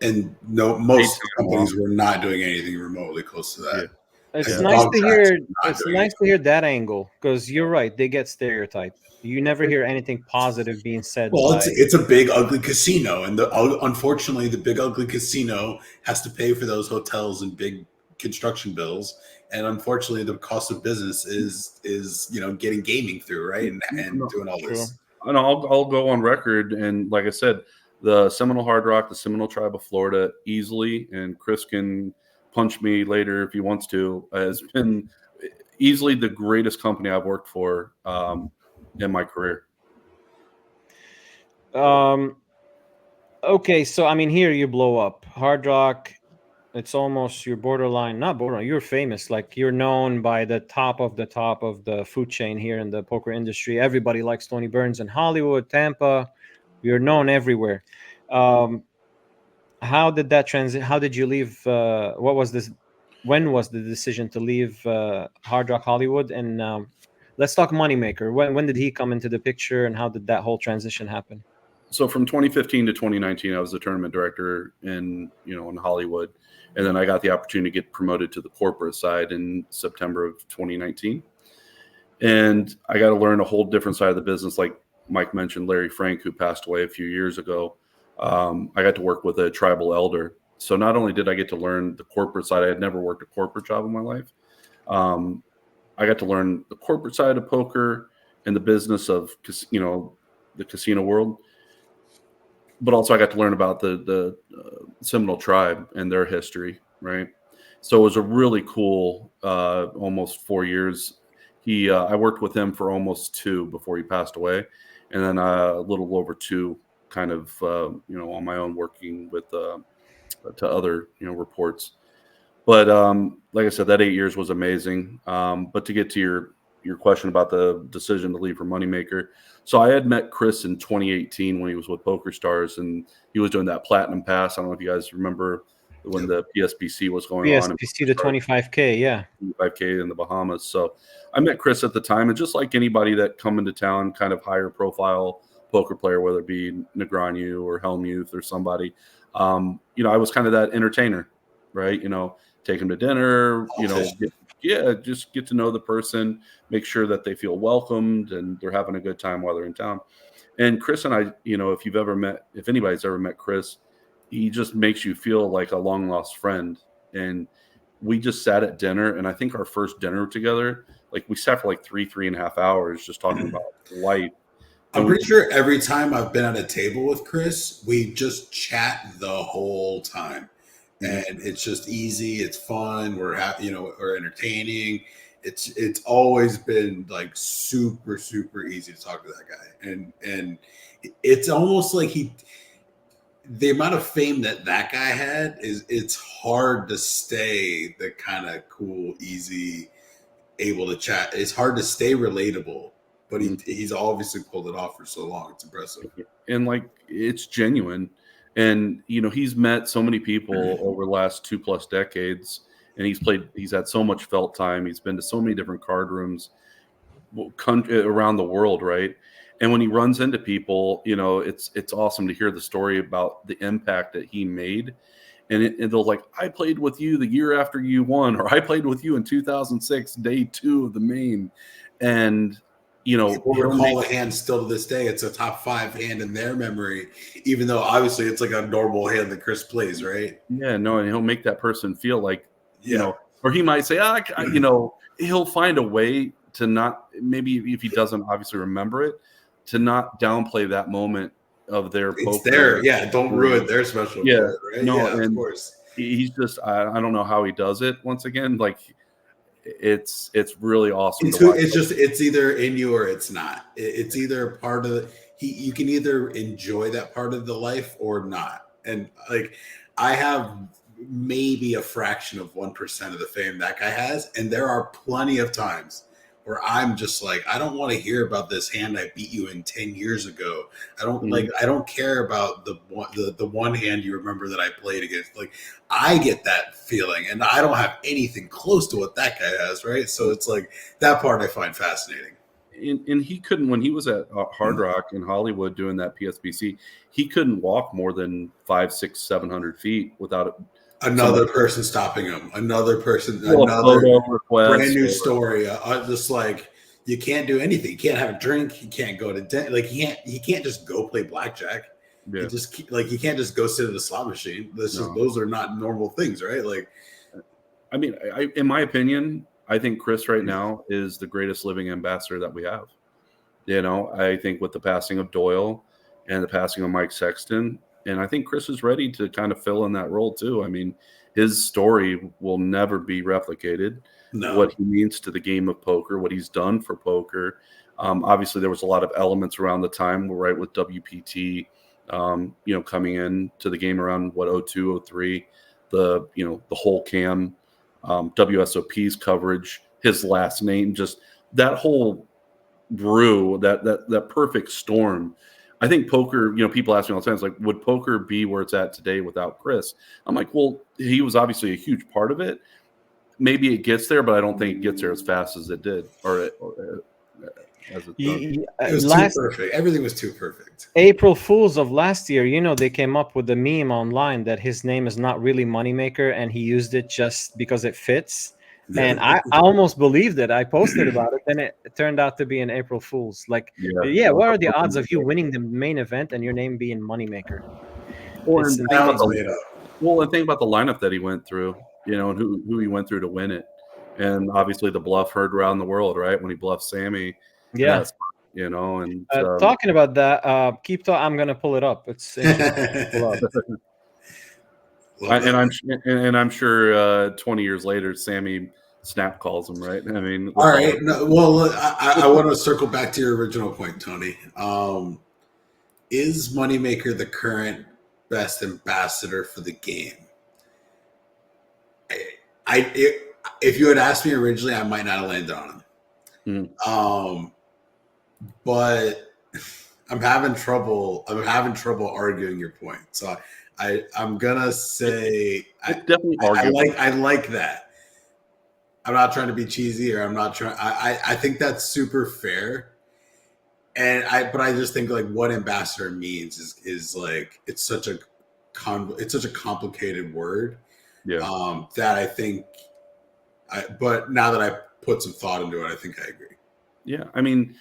and most companies were not doing anything remotely close to that. Yeah. It's nice to hear. It's nice to hear that angle, because you're right. They get stereotyped. You never hear anything positive being said. Well, it's a big ugly casino, and unfortunately, the big ugly casino has to pay for those hotels and big construction bills. And unfortunately, the cost of business is getting gaming through, right, and doing all this. And I'll go on record, and like I said, the Seminole Hard Rock, the Seminole Tribe of Florida, easily, and Chris can punch me later if he wants to, has been easily the greatest company I've worked for in my career. Okay, so I mean, here you blow up. Hard Rock, it's almost you're not borderline. You're famous, like you're known by the top of the food chain here in the poker industry. Everybody likes Tony Burns in Hollywood, Tampa. You're known everywhere. How did that transit? How did you leave? What was this? When was the decision to leave Hard Rock Hollywood? And let's talk Moneymaker. When did he come into the picture, and how did that whole transition happen? So from 2015 to 2019, I was the tournament director in Hollywood, and then I got the opportunity to get promoted to the corporate side in September of 2019, and I got to learn a whole different side of the business. Like Mike mentioned, Larry Frank, who passed away a few years ago. I got to work with a tribal elder. So not only did I get to learn the corporate side, I had never worked a corporate job in my life. I got to learn the corporate side of poker and the business of, the casino world. But also I got to learn about the Seminole tribe and their history, right? So it was a really cool, almost 4 years. I worked with him for almost 2 before he passed away. And then a little over 2 kind of, on my own, working with to other, reports. But like I said, that 8 years was amazing. But to get to your question about the decision to leave for Moneymaker. So I had met Chris in 2018 when he was with Poker Stars, and he was doing that Platinum Pass. I don't know if you guys remember when the PSPC was going on. PSPC to 25K, yeah. 25K in the Bahamas. So I met Chris at the time, and just like anybody that come into town, kind of higher profile poker player, whether it be Negreanu or Helmuth or somebody, I was kind of that entertainer, right? Take them to dinner, just get to know the person, make sure that they feel welcomed and they're having a good time while they're in town. And Chris and I, if anybody's ever met Chris, he just makes you feel like a long lost friend. And we just sat at dinner, and I think our first dinner together, like we sat for like 3.5 hours just talking about life. I'm pretty sure every time I've been at a table with Chris, we just chat the whole time, and it's just easy. It's fun. We're happy, you know, we're entertaining. It's always been like super easy to talk to that guy, and it's almost like the amount of fame that guy had it's hard to stay the kind of cool, easy, able to chat. It's hard to stay relatable. But he's obviously pulled it off for so long. It's impressive. And like, it's genuine. And, you know, he's met so many people over the last 2+ decades, and he's had so much felt time. He's been to so many different card rooms around the world. Right. And when he runs into people, you know, it's awesome to hear the story about the impact that he made. And they'll like, I played with you the year after you won, or I played with you in 2006, day 2 of the main. And, you know, people recall the hand still to this day. It's a top 5 hand in their memory, even though obviously it's like a normal hand that Chris plays, right? Yeah, no, and he'll make that person feel like, you know, or he might say, you know, he'll find a way to not, maybe if he doesn't obviously remember it, to not downplay that moment of their poker. It's there, yeah. Don't ruin their special. Yeah, moment, right? No, yeah, of course. He's just, I don't know how he does it. Once again, like. It's really awesome. It's either in you or it's not. It's either part of you can either enjoy that part of the life or not. And like I have maybe a fraction of 1% of the fame that guy has, and there are plenty of times where I'm just like, I don't want to hear about this hand I beat you in 10 years ago. I don't care about the one hand you remember that I played against. Like I get that feeling, and I don't have anything close to what that guy has, right? So it's like that part I find fascinating. And he couldn't, when he was at Hard Rock in Hollywood doing that PSBC, he couldn't walk more than 500, 600, 700 feet without another person stopping him. Another brand new story. Just like you can't do anything. You can't have a drink. You can't go to he can't just go play blackjack. Yeah. You can't just go sit at a slot machine. Those are not normal things, right? Like, I mean, in my opinion, I think Chris right now is the greatest living ambassador that we have. You know, I think with the passing of Doyle and the passing of Mike Sexton, and I think Chris is ready to kind of fill in that role too. I mean, his story will never be replicated. No. What he means to the game of poker, what he's done for poker. Obviously, there was a lot of elements around the time, right, with WPT, you know, coming in to the game around 02, 03, the whole cam, WSOP's coverage, his last name, just that whole brew, that perfect storm. I think poker, you know, people ask me all the time, it's like, would poker be where it's at today without Chris? I'm like, well, he was obviously a huge part of it. Maybe it gets there, but I don't think it gets there as fast as it did, or as it done. It was too perfect. Everything was too perfect. April Fools of last year, you know, they came up with the meme online that his name is not really Moneymaker, and he used it just because it fits. And I almost believed it. I posted about it, and it turned out to be an April Fool's. Like, what are the odds of you winning the main event and your name being Moneymaker? And think about the lineup that he went through, you know, and who he went through to win it. And obviously the bluff heard around the world, right? When he bluffed Sammy. Yeah. You know, and talking about that, I'm going to pull it up. It's I'm sure 20 years later, Sammy snap calls him, right? I mean, all right. No, well, look, I want to circle back to your original point, Tony. Is Moneymaker the current best ambassador for the game? If you had asked me originally, I might not have landed on him. But I'm having trouble arguing your point. So I'm gonna say I like that. I'm not trying to be cheesy, or I'm not trying. I think that's super fair, but I just think like what ambassador means is like it's such a complicated word. Yeah. That I think. But now that I put some thought into it, I think I agree. Yeah, I mean,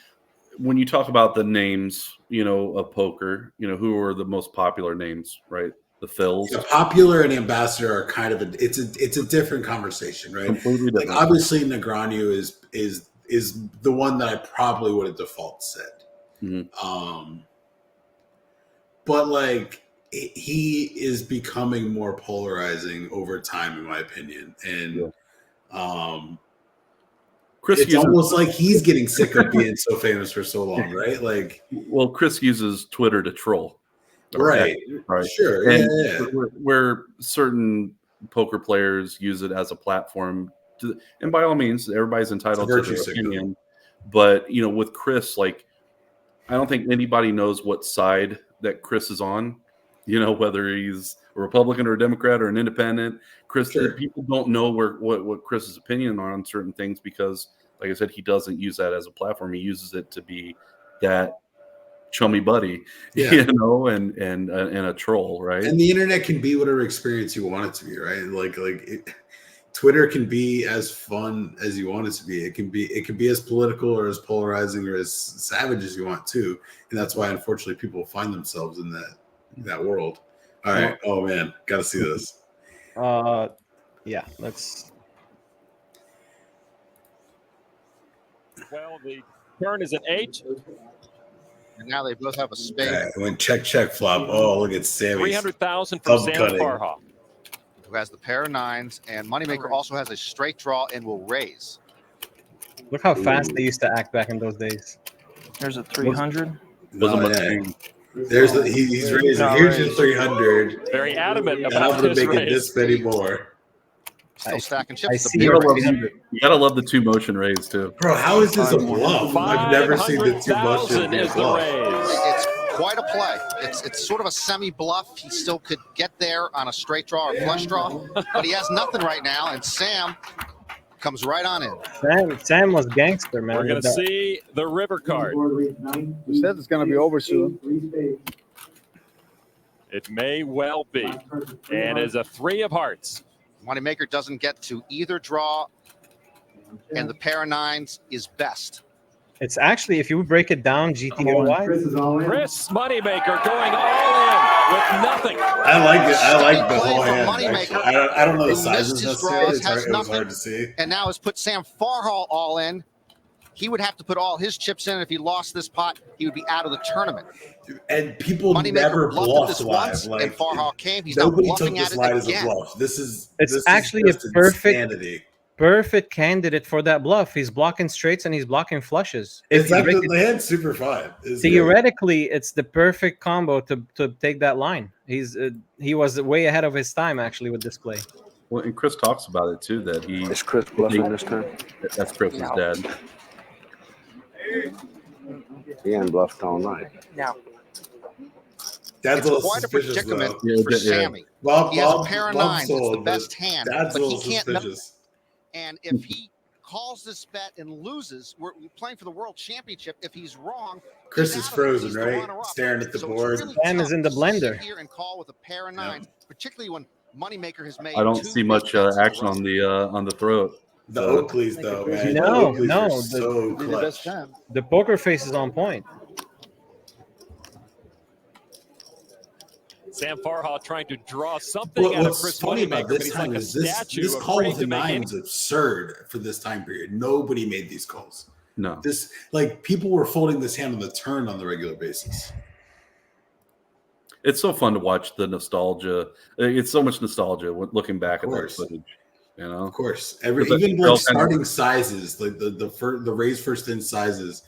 when you talk about the names, you know, of poker, you know, who are the most popular names, right? the fills. Yeah, popular and ambassador are kind of it's a different conversation, right? Completely different. Like obviously Negreanu is the one that I probably would have default said. Mhm. But like he is becoming more polarizing over time, in my opinion, and Chris it's uses, almost like he's getting sick of being so famous for so long, right? Like, well, Chris uses Twitter to troll, right? Sure, and yeah. where certain poker players use it as a platform, and by all means, everybody's entitled to their opinion. But you know, with Chris, like, I don't think anybody knows what side that Chris is on. You know, whether he's a Republican or a Democrat or an independent. Chris, people don't know what Chris's opinion on certain things because, like I said, he doesn't use that as a platform. He uses it to be that chummy buddy, you know, and a troll, right? And the internet can be whatever experience you want it to be, right? Twitter can be as fun as you want it to be. It can be as political or as polarizing or as savage as you want to, and that's why unfortunately people find themselves in that world. All right. Oh man, gotta see this. Yeah, let's. Well, the turn is an 8. And now they both have a spade. Okay, I went check flop. Oh, look at Sammy. 300,000 from Sam Farha, who has the pair of 9s, and Moneymaker also has a straight draw and will raise. Look how fast they used to act back in those days. There's a 300. He's raising. Here's your 300. Very adamant I'm about gonna this make it raise. this many more. Still stacking chips. You gotta love the 2 motion raise too, bro. How is this a bluff? I've never seen the 2 motion is the raise. It's quite a play. It's sort of a semi bluff. He still could get there on a straight draw or flush draw, but he has nothing right now. And Sam comes right on in. Sam was gangster, man. We're gonna see the river card. Who says it's gonna be over soon? It may well be, and is a 3 of hearts. Moneymaker doesn't get to either draw, and the pair of 9s is best. It's actually, if you break it down, GTO-wise. Chris Moneymaker going all in with nothing. I like it. I like the whole Play hand. from Moneymaker, I don't know the who sizes missed his necessarily. draws, It has was nothing, hard to see. and now has put Sam Farha all in. He would have to put all his chips in. If he lost this pot, he would be out of the tournament. And people Moneymaker never bluffed bluff this live. once, Like, and Farha came. He's now nobody took bluffing this at live it as a again. bluff. This is Actually just a perfect insanity. perfect candidate for that bluff. He's blocking straights and he's blocking flushes. It's like the hand's super fine. Theoretically, it's the perfect combo to take that line. He was way ahead of his time actually with this play. Well, and Chris talks about it too. That he Is Chris bluffing this time? That's Chris's dad. He ain't bluffed all night. No. That's a little Quite a suspicious, predicament though. for Sammy. Bob, He has a Bob- pair of Bob 9s. It's sold, the best but hand, That's a but he little can't. suspicious. And if he calls this bet and loses, we're playing for the world championship. If he's wrong, Chris he's is out of it. frozen, He's the right? runner-up. Staring at the So board. it's really Sam is tough in the to blender. sit here and call with a pair of 9s, particularly when Moneymaker has made. I don't 2 see much big bets in a action row. on the throat. The Oakleys, though, man. No, The Oakleys no, are the- so Be the clutch. best time. The poker face is on point. Sam Farha trying to draw something out of What's Chris funny Moneymaker, about but this he's time like a is this statue call afraid with the to make any. 9 is absurd for this time period. Nobody made these calls. No, This people were folding this hand on the turn on the regular basis. it's so fun to watch the nostalgia. It's so much nostalgia looking back at that course. footage. You know, Of course, But even they're all like kind of- starting sizes, like the raise first in sizes,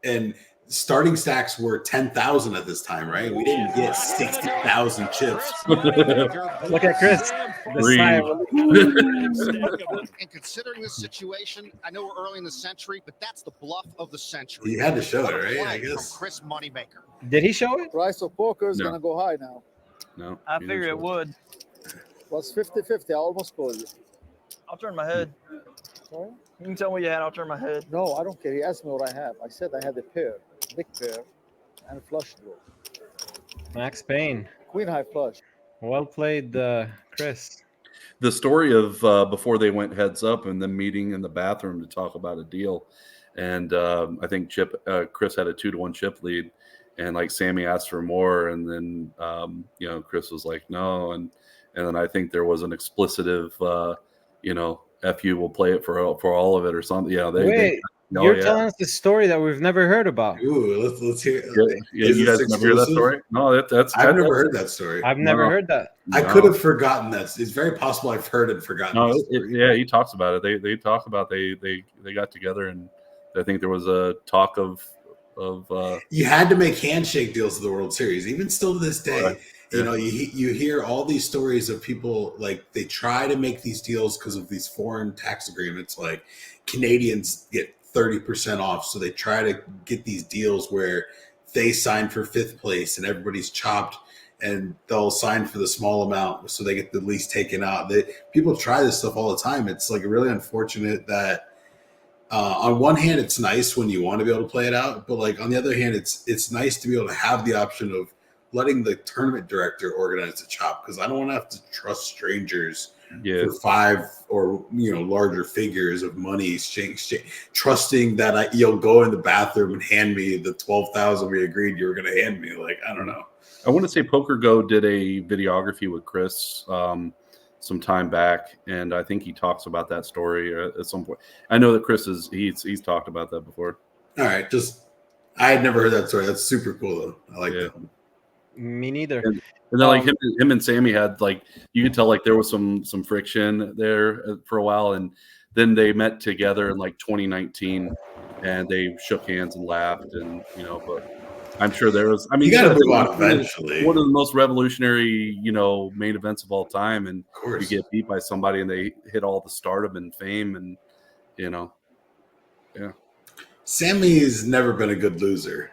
and starting stacks were 10,000 at this time, right? We didn't get 60,000 chips. Look at Chris. The Breathe. sigh. And considering this situation, I know we're early in the century, but that's the bluff of the century. You had to show What it, a right? play I from guess. Chris Moneymaker. Did he show it? Price of poker is No. gonna go high now. no. I you figured didn't it show would. Was 50-50. I almost called you. I'll turn my head. Sorry? You can tell me what you had. I'll turn my head. No, I don't care. He asked me what I have. I said I had a pair, big pair, and a flush draw. Max Payne. Queen high flush. Well played, Chris. The story of before they went heads up and then meeting in the bathroom to talk about a deal, and I think Chris had a 2-1 chip lead, and like Sammy asked for more, and then Chris was like no, and then I think there was an explicitive F you, will play it for all of it or something. Wait, you're telling us the story that we've never heard about. Ooh, let's hear. You guys never hear that story? No, that's I've never heard that story. I've never heard that. I could have forgotten that. It's very possible I've heard and forgotten. No, he talks about it. They talk about they got together, and I think there was a talk of you had to make handshake deals of the World Series, even still to this day. Right. Yeah. You hear all these stories of people like they try to make these deals because of these foreign tax agreements. Like Canadians get 30% off, so they try to get these deals where they sign for 5th place and everybody's chopped, and they'll sign for the small amount so they get the least taken out. People try this stuff all the time. It's like really unfortunate that on one hand it's nice when you want to be able to play it out, but like on the other hand it's nice to be able to have the option of letting the tournament director organize the chop, because I don't want to have to trust strangers for 5 or larger figures of money exchange, trusting that you'll go in the bathroom and hand me the 12,000 we agreed you were going to hand me. Like, I don't know. I want to say Poker Go did a videography with Chris some time back, and I think he talks about that story at some point. I know that Chris he's talked about that before. All right, I had never heard that story. That's super cool though. I like that. Me neither. And then like him and Sammy had, like, you could tell like there was some friction there for a while, and then they met together in like 2019 and they shook hands and laughed, and but I'm sure there was, I mean, you got to move on eventually. One of the most revolutionary main events of all time, and you get beat by somebody and they hit all the stardom and fame, and yeah. Sammy's never been a good loser.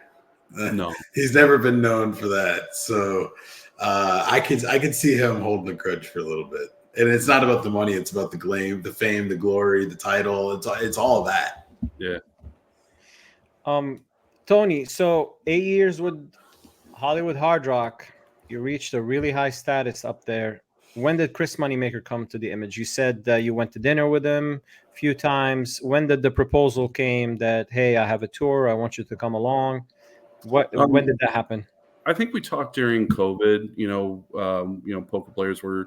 No, he's never been known for that. So I could see him holding a grudge for a little bit. And it's not about the money; it's about the fame, the glory, the title. It's all that. Yeah. Tony, so 8 years with Hollywood Hard Rock, you reached a really high status up there. When did Chris Moneymaker come to the image? You said that you went to dinner with him a few times. When did the proposal came that, hey, I have a tour, I want you to come along? When did that happen? I think we talked during COVID. Poker players we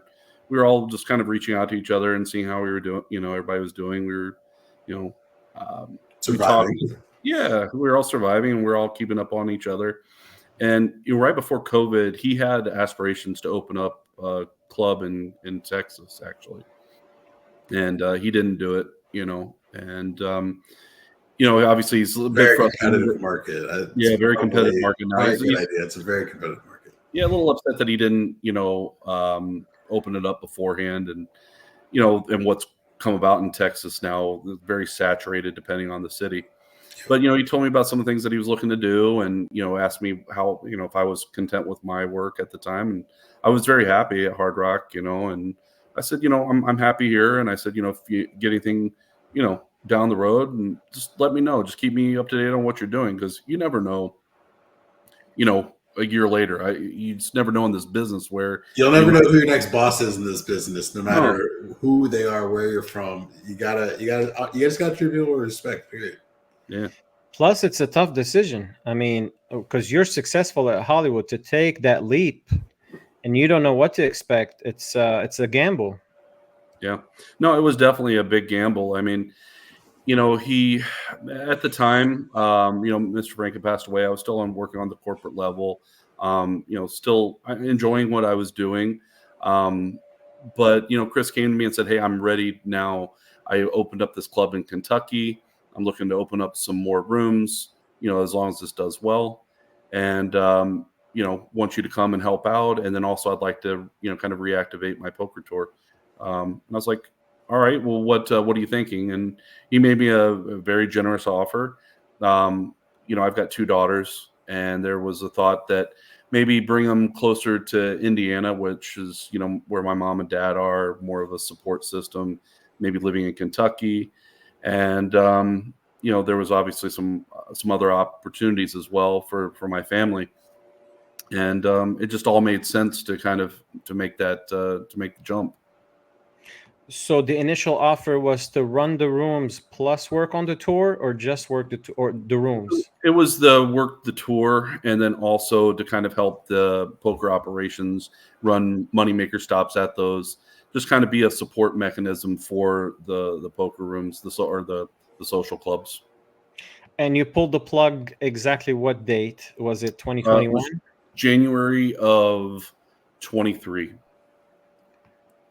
were all just kind of reaching out to each other and seeing how we were doing. Everybody was doing. We were, surviving. We were all surviving, and we we're all keeping up on each other. And right before COVID, he had aspirations to open up a club in Texas, actually, and he didn't do it. And obviously he's a big very competitive market. Very competitive market now. Good idea. It's a very competitive market. Yeah, a little upset that he didn't, open it up beforehand, and and what's come about in Texas now, very saturated depending on the city. But he told me about some of the things that he was looking to do, and asked me how if I was content with my work at the time, and I was very happy at Hard Rock, and I said, I'm happy here, and I said, if you get anything, down the road, and just let me know. Just keep me up to date on what you're doing, because you never know, a year later. You just never know in this business where you'll never know who your next boss is in this business, no matter who they are, where you're from. You just gotta treat people with respect. Period. Yeah. Plus, it's a tough decision. I mean, because you're successful at Hollywood, to take that leap, and you don't know what to expect. It's a gamble. Yeah. No, it was definitely a big gamble. I mean, he, at the time, Mr. Franken passed away. I was still working on the corporate level, still enjoying what I was doing. But Chris came to me and said, hey, I'm ready now. I opened up this club in Kentucky. I'm looking to open up some more rooms, as long as this does well. And, want you to come and help out. And then also I'd like to, kind of reactivate my poker tour. And I was like, all right, well, what are you thinking? And he made me a very generous offer. I've got 2 daughters, and there was a thought that maybe bring them closer to Indiana, which is, where my mom and dad are, more of a support system, maybe living in Kentucky. And, there was obviously some other opportunities as well for my family. And it just all made sense to kind of to make the jump. So the initial offer was to run the rooms plus work on the tour, or just work or the rooms? It was the work the tour, and then also to kind of help the poker operations run moneymaker stops at those. Just kind of be a support mechanism for the poker rooms, the social clubs. And you pulled the plug exactly what date? Was it It 2021? was January of 23.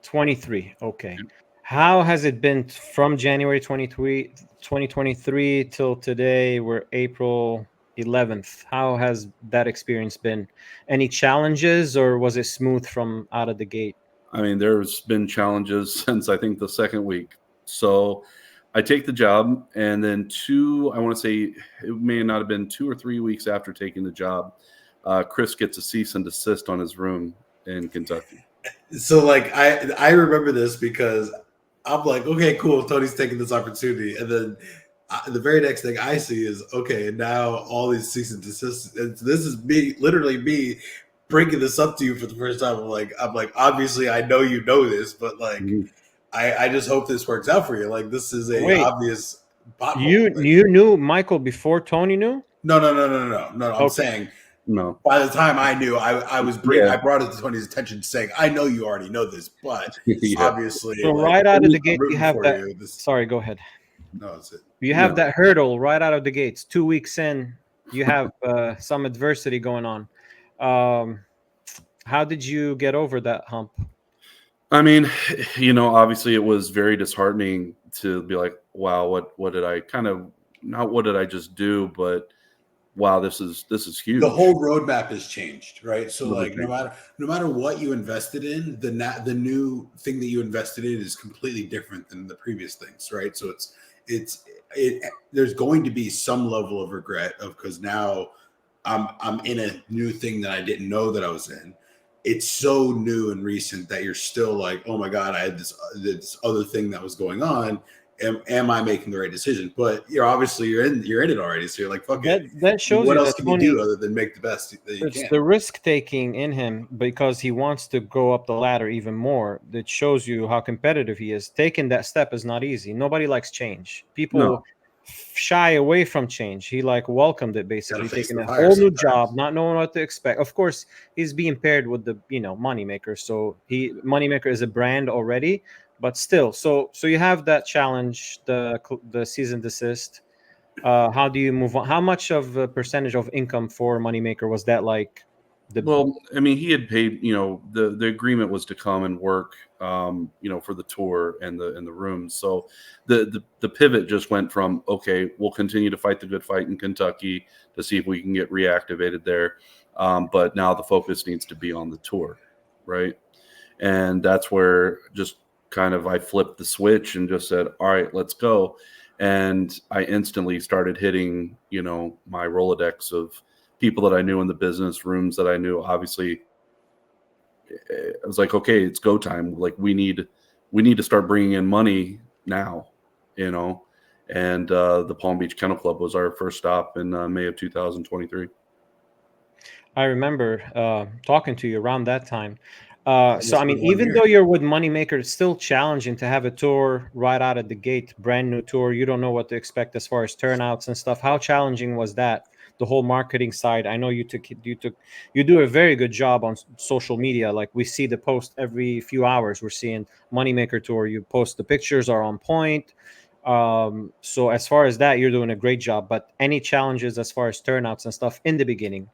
23. Okay. How has it been from January 2023 till today? We're April 11th. How has that experience been? Any challenges, or was it smooth from out of the gate? I mean, there's been challenges since I think the second week. So I take the job, and then I want to say it may not have been 2 or 3 weeks after taking the job, Chris gets a cease and desist on his room in Kentucky. So like I remember this because I'm like, okay, cool, Tony's taking this opportunity, and then the very next thing I see is, okay, now all these cease and desist. This is literally me bringing this up to you for the first time. I'm like, obviously I know you know this, but like, I just hope this works out for you. Like, this is a obvious. You knew Michael before Tony knew? No. I'm saying. No. By the time I knew, I brought it to Tony's attention, saying, "I know you already know this, but obviously." So right out of the gate, you have that. Sorry, go ahead. No, that's it. You have that hurdle right out of the gates. 2 weeks in, you have some adversity going on. How did you get over that hump? I mean, obviously it was very disheartening to be like, wow, what did I not what did I just do, but wow, this is huge. The whole roadmap has changed, right? So like no matter what you invested in, the new thing that you invested in is completely different than the previous things, right? So there's going to be some level of regret because now I'm in a new thing that I didn't know that I was in. It's so new and recent that you're still like, oh my God, I had this other thing that was going on. Am I making the right decision? But you're in it already, so you're like, fuck it. That shows what you else that can Tony, you do other than make the best that you can? It's the risk taking in him because he wants to go up the ladder even more. That shows you how competitive he is. Taking that step is not easy. Nobody likes change. People shy away from change. He welcomed it, basically taking a whole new job, not knowing what to expect. Of course, he's being paired with the Moneymaker. So Moneymaker is a brand already. But still, so you have that challenge, the cease and desist. How do you move on? How much of a percentage of income for Moneymaker was that like? Well, I mean, he had paid. The agreement was to come and work, for the tour and the rooms. So the pivot just went from, okay, we'll continue to fight the good fight in Kentucky to see if we can get reactivated there, but now the focus needs to be on the tour, right? And that's where just kind of I flipped the switch and just said, all right, let's go. And I instantly started hitting, my Rolodex of people that I knew in the business, rooms that I knew. Obviously, I was like, okay, it's go time. Like we need to start bringing in money now, And the Palm Beach Kennel Club was our first stop in May of 2023. I remember talking to you around that time. So, I mean, even though you're with Moneymaker, it's still challenging to have a tour right out of the gate, brand new tour. You don't know what to expect as far as turnouts and stuff. How challenging was that? The whole marketing side. I know you do a very good job on social media. Like we see the post every few hours. We're seeing Moneymaker Tour. You post the pictures are on point. So as far as that, you're doing a great job. But any challenges as far as turnouts and stuff in the beginning?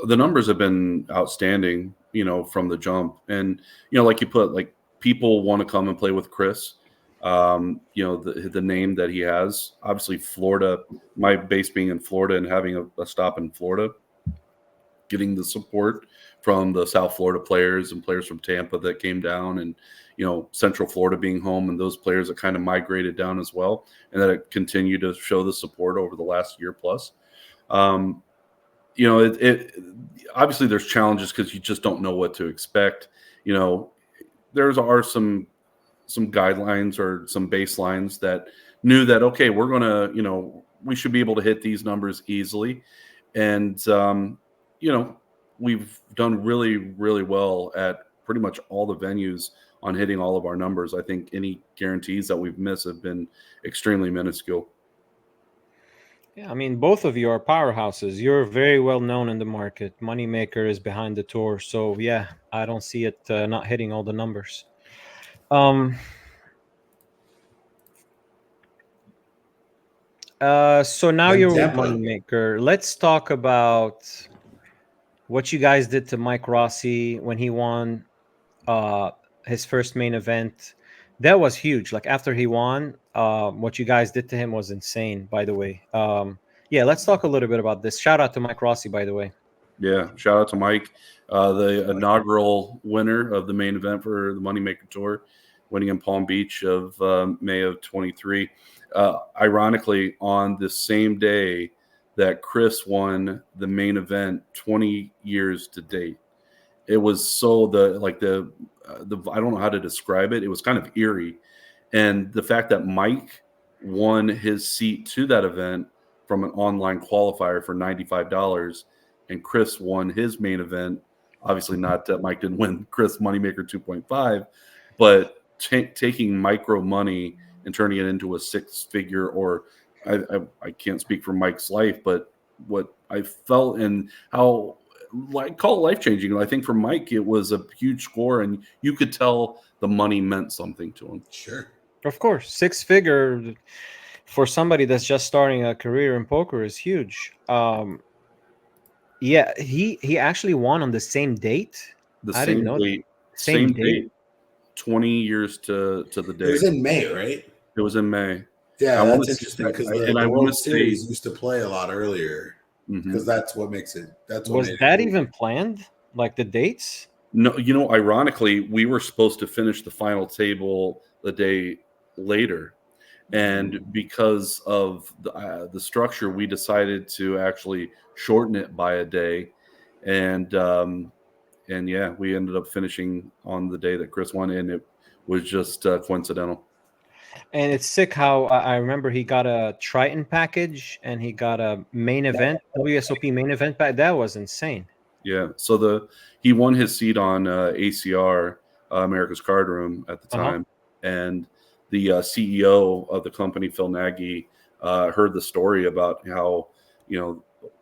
The numbers have been outstanding, from the jump. And, like you put, like people want to come and play with Chris. The name that he has, obviously Florida, my base being in Florida and having a stop in Florida, getting the support from the South Florida players and players from Tampa that came down, and, Central Florida being home, and those players that kind of migrated down as well. And that it continued to show the support over the last year plus. It obviously there's challenges because you just don't know what to expect. There's some guidelines or some baselines that knew that, okay, we're going to, we should be able to hit these numbers easily. And, we've done really, really well at pretty much all the venues on hitting all of our numbers. I think any guarantees that we've missed have been extremely minuscule. Yeah, I mean, both of you are powerhouses. You're very well known in the market. Moneymaker is behind the tour, so yeah, I don't see it not hitting all the numbers. So now Like you're with Tampa. Moneymaker. Let's talk about what you guys did to Mike Rossi when he won his first main event. That was huge. Like after he won, what you guys did to him was insane, by the way. Yeah, let's talk a little bit about this. Shout out to Mike Rossi, by the way. Yeah, shout out to Mike, the inaugural winner of the main event for the Moneymaker Tour, winning in Palm Beach of May of 23. Ironically, on the same day that Chris won the main event 20 years to date. It was so I don't know how to describe it. It was kind of eerie. And the fact that Mike won his seat to that event from an online qualifier for $95 and Chris won his main event, obviously not that Mike didn't win Chris Moneymaker 2.5, but taking micro money and turning it into a six-figure, or I can't speak for Mike's life, but what I felt and how I call it life-changing. I think for Mike, it was a huge score, and you could tell the money meant something to him. Sure. Of course, six-figure for somebody that's just starting a career in poker is huge. Yeah, he actually won on the same date. I didn't know date, same date. 20 years to the day. It was in May, right? It was in May. Yeah, that's interesting because the World Series used to play a lot earlier because that's what makes it. That's what was that even planned? Like the dates? No, ironically, we were supposed to finish the final table the day later, and because of the structure, we decided to actually shorten it by a day, and yeah, we ended up finishing on the day that Chris won, and it was just coincidental. And it's sick how I remember he got a Triton package and he got a main event, WSOP main event pack. That was insane. Yeah. So he won his seat on ACR, America's Card Room at the time. And the CEO of the company, Phil Nagy, heard the story about how,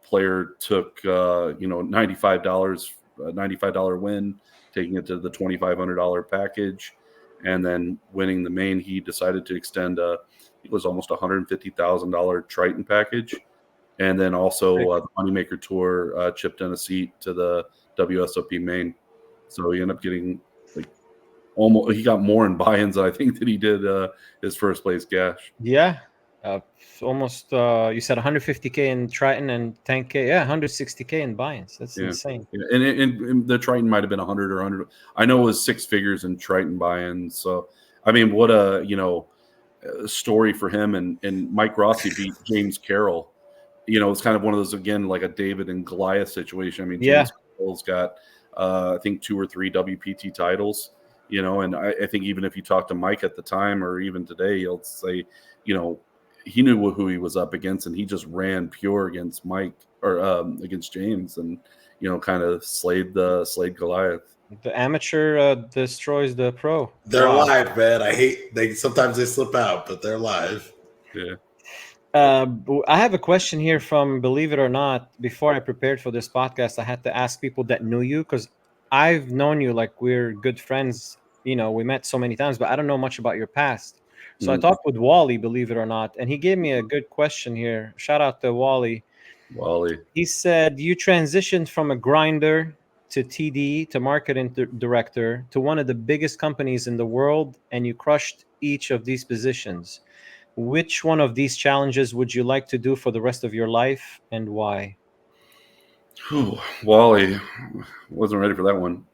player took, $95 win, taking it to the $2,500 package. And then winning the main, he decided to extend it was almost $150,000 Triton package. And then also the Moneymaker Tour chipped in a seat to the WSOP Main. So he ended up getting he got more in buy-ins, I think, than he did his first place cash. Yeah. Almost, you said 150K in Triton and 10K. Yeah, 160K in buy-ins. That's insane. Yeah. And the Triton might have been 100 or 100. I know it was six figures in Triton buy-ins. So, I mean, what a, story for him. And Mike Rossi beat James Carroll. It's kind of one of those, again, like a David and Goliath situation. I mean, James Carroll's got, I think, 2 or 3 WPT titles, and I think even if you talk to Mike at the time or even today, he'll say, he knew who he was up against, and he just ran pure against Mike or against James, and kind of slayed Goliath. The amateur destroys the pro. They're live, man. Sometimes they slip out, but they're live. Yeah. I have a question here from Believe It or Not. Before I prepared for this podcast, I had to ask people that knew you because I've known you like we're good friends. We met so many times, but I don't know much about your past. So I talked with Wally, believe it or not, and he gave me a good question here. Shout out to Wally. He said, you transitioned from a grinder to TD to marketing director to one of the biggest companies in the world, and you crushed each of these positions. Which one of these challenges would you like to do for the rest of your life, and why? Wally, wasn't ready for that one.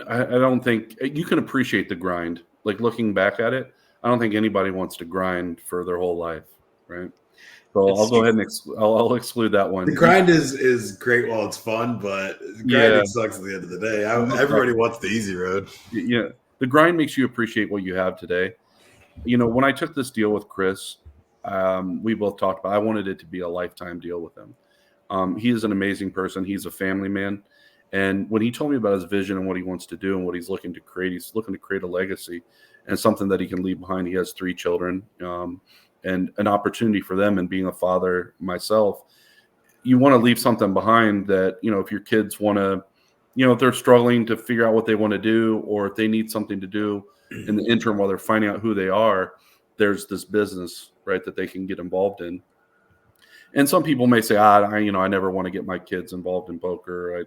I don't think you can appreciate the grind. Like looking back at it, I don't think anybody wants to grind for their whole life, right? So I'll go ahead and I'll exclude that one. The grind is great while it's fun, but grinding sucks at the end of the day. Everybody wants the easy road. Yeah, the grind makes you appreciate what you have today. When I took this deal with Chris, we both talked about I wanted it to be a lifetime deal with him. He is an amazing person. He's a family man. And when he told me about his vision and what he wants to do and what he's looking to create a legacy and something that he can leave behind. He has 3 children, and an opportunity for them. And being a father myself, you want to leave something behind that, if your kids want to, if they're struggling to figure out what they want to do, or if they need something to do in the interim while they're finding out who they are, there's this business, right, that they can get involved in. And some people may say, I never want to get my kids involved in poker.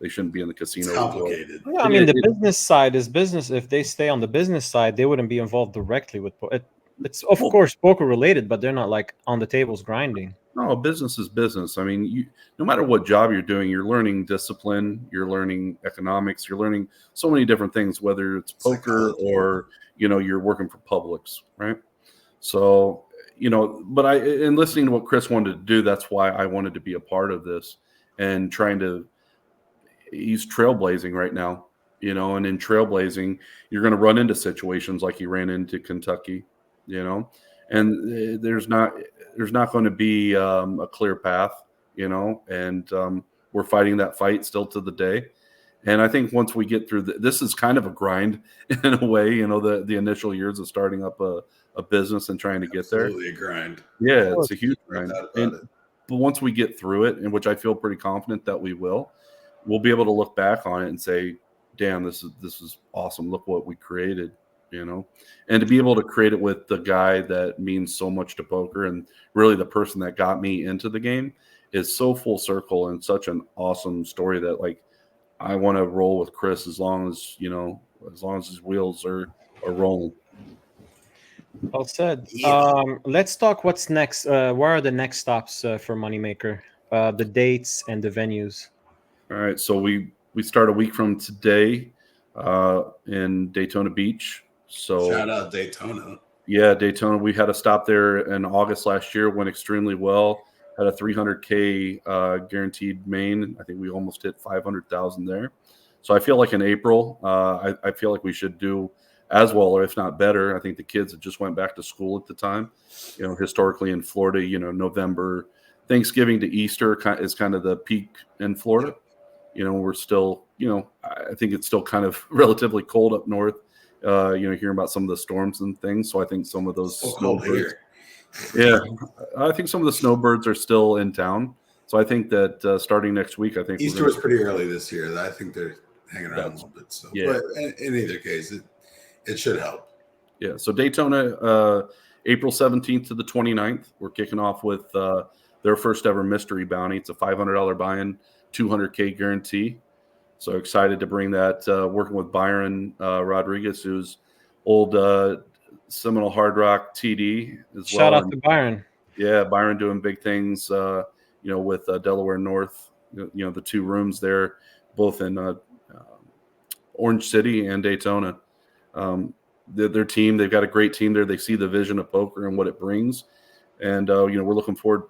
They shouldn't be in the casino. It's complicated. Yeah, I mean, the business side is business. If they stay on the business side, they wouldn't be involved directly with poker. It's of course poker related, but they're not like on the tables grinding. No, business is business. I mean, no matter what job you're doing, you're learning discipline, you're learning economics, you're learning so many different things, whether it's poker or, you're working for Publix, right? So, but in listening to what Chris wanted to do, that's why I wanted to be a part of this and he's trailblazing right now, and in trailblazing, you're going to run into situations like he ran into Kentucky, and there's not going to be a clear path, and we're fighting that fight still to the day. And I think once we get through this is kind of a grind in a way, the initial years of starting up a business and trying to get there. Absolutely a grind. Yeah, it's a huge grind. But once we get through it, in which I feel pretty confident that we'll be able to look back on it and say, damn, this is awesome. Look what we created, and to be able to create it with the guy that means so much to poker and really the person that got me into the game is so full circle and such an awesome story that like, I want to roll with Chris as long as his wheels are rolling. Well said. Yeah. Let's talk what's next. Where are the next stops for Moneymaker? The dates and the venues. All right, so we start a week from today in Daytona Beach. So Shout out Daytona. Yeah, Daytona. We had a stop there in August last year. Went extremely well. Had a $300K guaranteed main. I think we almost hit 500,000 there. So I feel like in April, I feel like we should do as well, or if not better. I think the kids had just went back to school at the time. Historically in Florida, November, Thanksgiving to Easter is kind of the peak in Florida. We're still, I think it's still kind of relatively cold up north. Hearing about some of the storms and things. So I think some of those snowbirds. Yeah, I think some of the snowbirds are still in town. So I think that starting next week, I think Easter was pretty early this year. I think they're hanging around a little bit. So, yeah. But in either case, it should help. Yeah. So Daytona, April 17th to the 29th, we're kicking off with their first ever mystery bounty. It's a $500 buy-in, $200K guarantee. So excited to bring that, working with Byron Rodriguez, who's old Seminole Hard Rock TD as well. Shout out to Byron. Yeah, Byron doing big things, with Delaware North, the 2 rooms there, both in Orange City and Daytona. Their team, they've got a great team there. They see the vision of poker and what it brings. And, we're looking forward,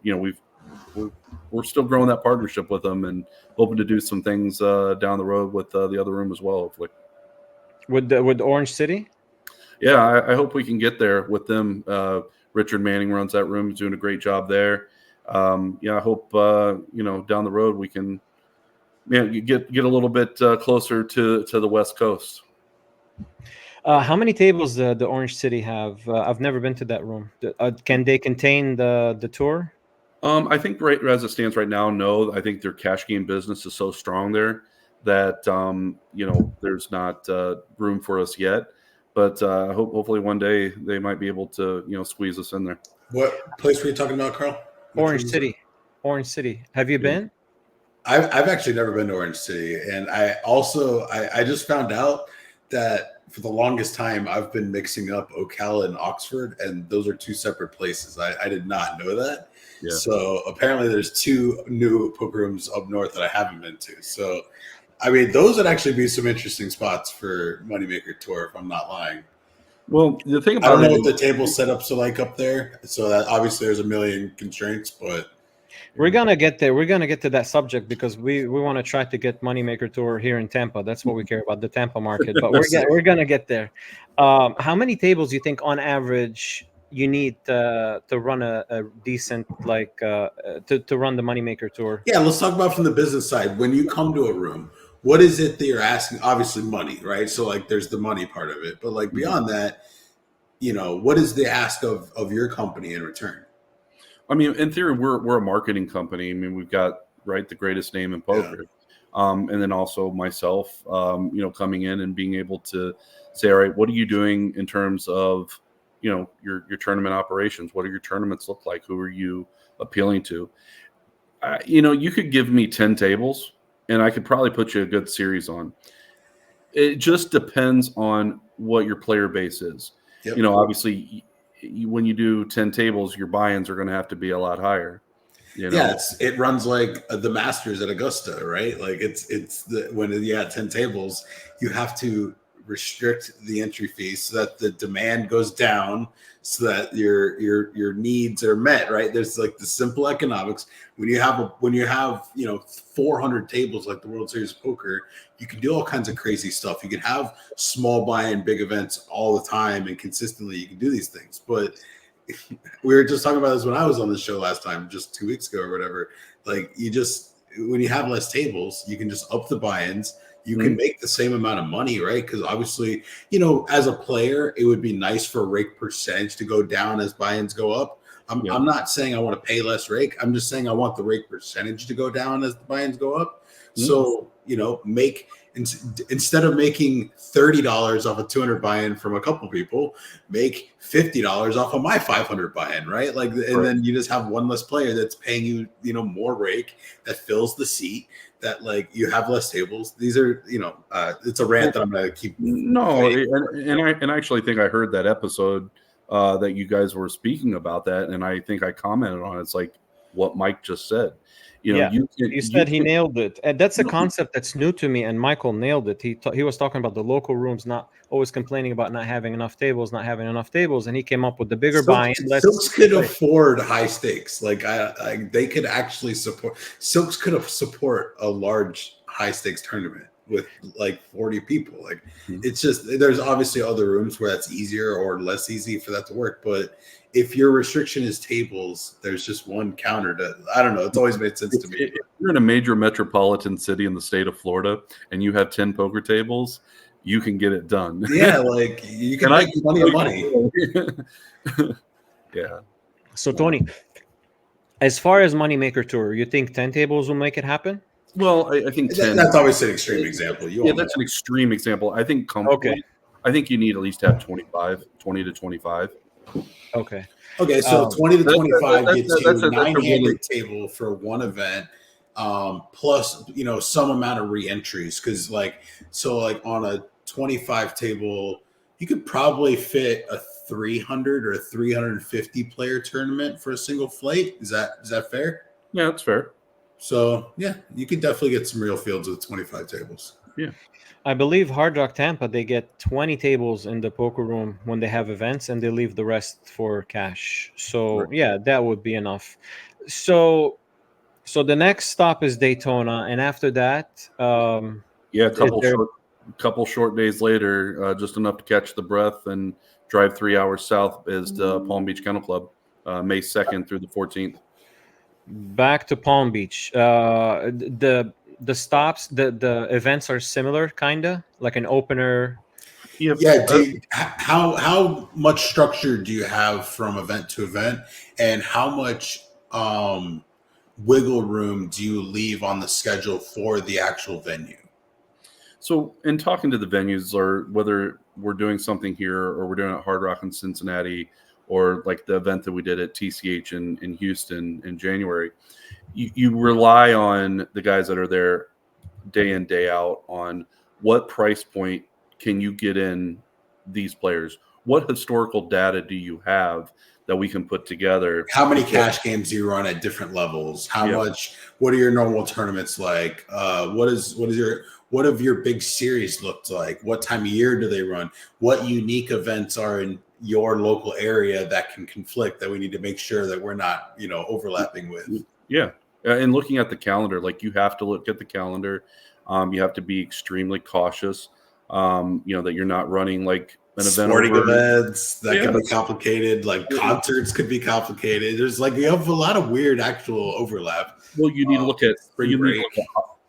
we're still growing that partnership with them and hoping to do some things down the road with the other room as well, hopefully. With Orange City? Yeah, I hope we can get there with them. Richard Manning runs that room. He's doing a great job there. I hope, down the road we can get a little bit closer to the West Coast. How many tables the Orange City have? I've never been to that room. Can they contain the tour? I think right as it stands right now, no. I think their cash game business is so strong there that there's not room for us yet. But hopefully one day they might be able to squeeze us in there. What place were you talking about, Carl? Orange City. Orange City. Have you been? I've actually never been to Orange City, and I just found out that for the longest time I've been mixing up Ocala and Oxford, and those are 2 separate places. I did not know that. Yeah. So apparently there's 2 new poker rooms up north that I haven't been to. So, I mean, those would actually be some interesting spots for Moneymaker Tour, if I'm not lying. Well, the thing about I don't know what the table setups are like up there. So that obviously there's a million constraints, but we're gonna get there. We're gonna get to that subject because we want to try to get Moneymaker Tour here in Tampa. That's what we care about, the Tampa market. But we're gonna get there. How many tables do you think on average you need to run a decent to run the Moneymaker Tour? Yeah, let's talk about from the business side. When you come to a room, what is it that you're asking? Obviously, money, right? So like, there's the money part of it, but like beyond that, what is the ask of your company in return? I mean, in theory, we're a marketing company. I mean, we've got the greatest name in poker, and then also myself, coming in and being able to say, all right, what are you doing in terms of your tournament operations? What do your tournaments look like? Who are you appealing to? You could give me 10 tables, and I could probably put you a good series on. It just depends on what your player base is. Yep. Obviously, when you do 10 tables, your buy-ins are going to have to be a lot higher. Yeah, it runs like the Masters at Augusta, right? Like when you have 10 tables, you have to restrict the entry fees so that the demand goes down, so that your needs are met, right? There's like the simple economics. When you have 400 tables like the World Series of Poker, you can do all kinds of crazy stuff. You can have small buy-in big events all the time and consistently. You can do these things, but we were just talking about this when I was on the show last time, just 2 weeks ago or whatever. Like when you have less tables, you can just up the buy-ins. You can make the same amount of money, right? Because obviously, as a player, it would be nice for rake percentage to go down as buy-ins go up. I'm not saying I want to pay less rake. I'm just saying I want the rake percentage to go down as the buy-ins go up. So, instead of making $30 off a 200 buy-in from a couple people, make $50 off of my 500 buy-in, right? Like, and then you just have one less player that's paying you, more rake that fills the seat. That like you have less tables. These are, it's a rant that I'm gonna keep. No, and I actually think I heard that episode that you guys were speaking about that, and I think I commented on it. It's like what Mike just said. You said he nailed it, and that's a concept that's new to me. And Michael nailed it. He was talking about the local rooms not always complaining about not having enough tables, and he came up with the bigger buy-in. Silks could afford high stakes. Like they could actually support. Silks could support a large high stakes tournament with like 40 people. Like it's just there's obviously other rooms where that's easier or less easy for that to work, but if your restriction is tables, there's just one counter to, I don't know. It's always made sense to me. If you're in a major metropolitan city in the state of Florida and you have 10 poker tables, you can get it done. Yeah, like you can make plenty of money. Yeah. So, Tony, as far as Moneymaker Tour, you think 10 tables will make it happen? Well, I think 10. That's always an extreme example. That's an extreme example. I think comfortably, I think you need at least to have 20 to 25. Okay, so 20 to 25 gets you a 9-handed table for one event, plus some amount of re-entries. Because on a 25 table, you could probably fit a 300 or 350 player tournament for a single flight. Is that fair? Yeah, that's fair. So yeah, you could definitely get some real fields with 25 tables. Yeah. I believe Hard Rock Tampa, they get 20 tables in the poker room when they have events, and they leave the rest for cash. So yeah, that would be enough. So the next stop is Daytona, and after that, a couple short days later, just enough to catch the breath and drive 3 hours south, is the Palm Beach Kennel Club, May 2nd through the 14th. Back to Palm Beach. The stops, the events are similar, kinda like an opener. Yeah. How much structure do you have from event to event, and how much wiggle room do you leave on the schedule for the actual venue? So, in talking to the venues, or whether we're doing something here or we're doing it at Hard Rock in Cincinnati, or like the event that we did at TCH in Houston in January, you rely on the guys that are there day in, day out on what price point can you get in these players? What historical data do you have that we can put together? How many cash games do you run at different levels? What are your normal tournaments like? What have your big series looked like? What time of year do they run? What unique events are in your local area that can conflict, that we need to make sure that we're not, overlapping with? Yeah. And looking at the calendar, like you have to look at the calendar. You have to be extremely cautious, that you're not running like an event sporting over. events that can be Yes. complicated, like concerts could be complicated. There's like you have a lot of weird actual overlap. Well, you need to look at spring break.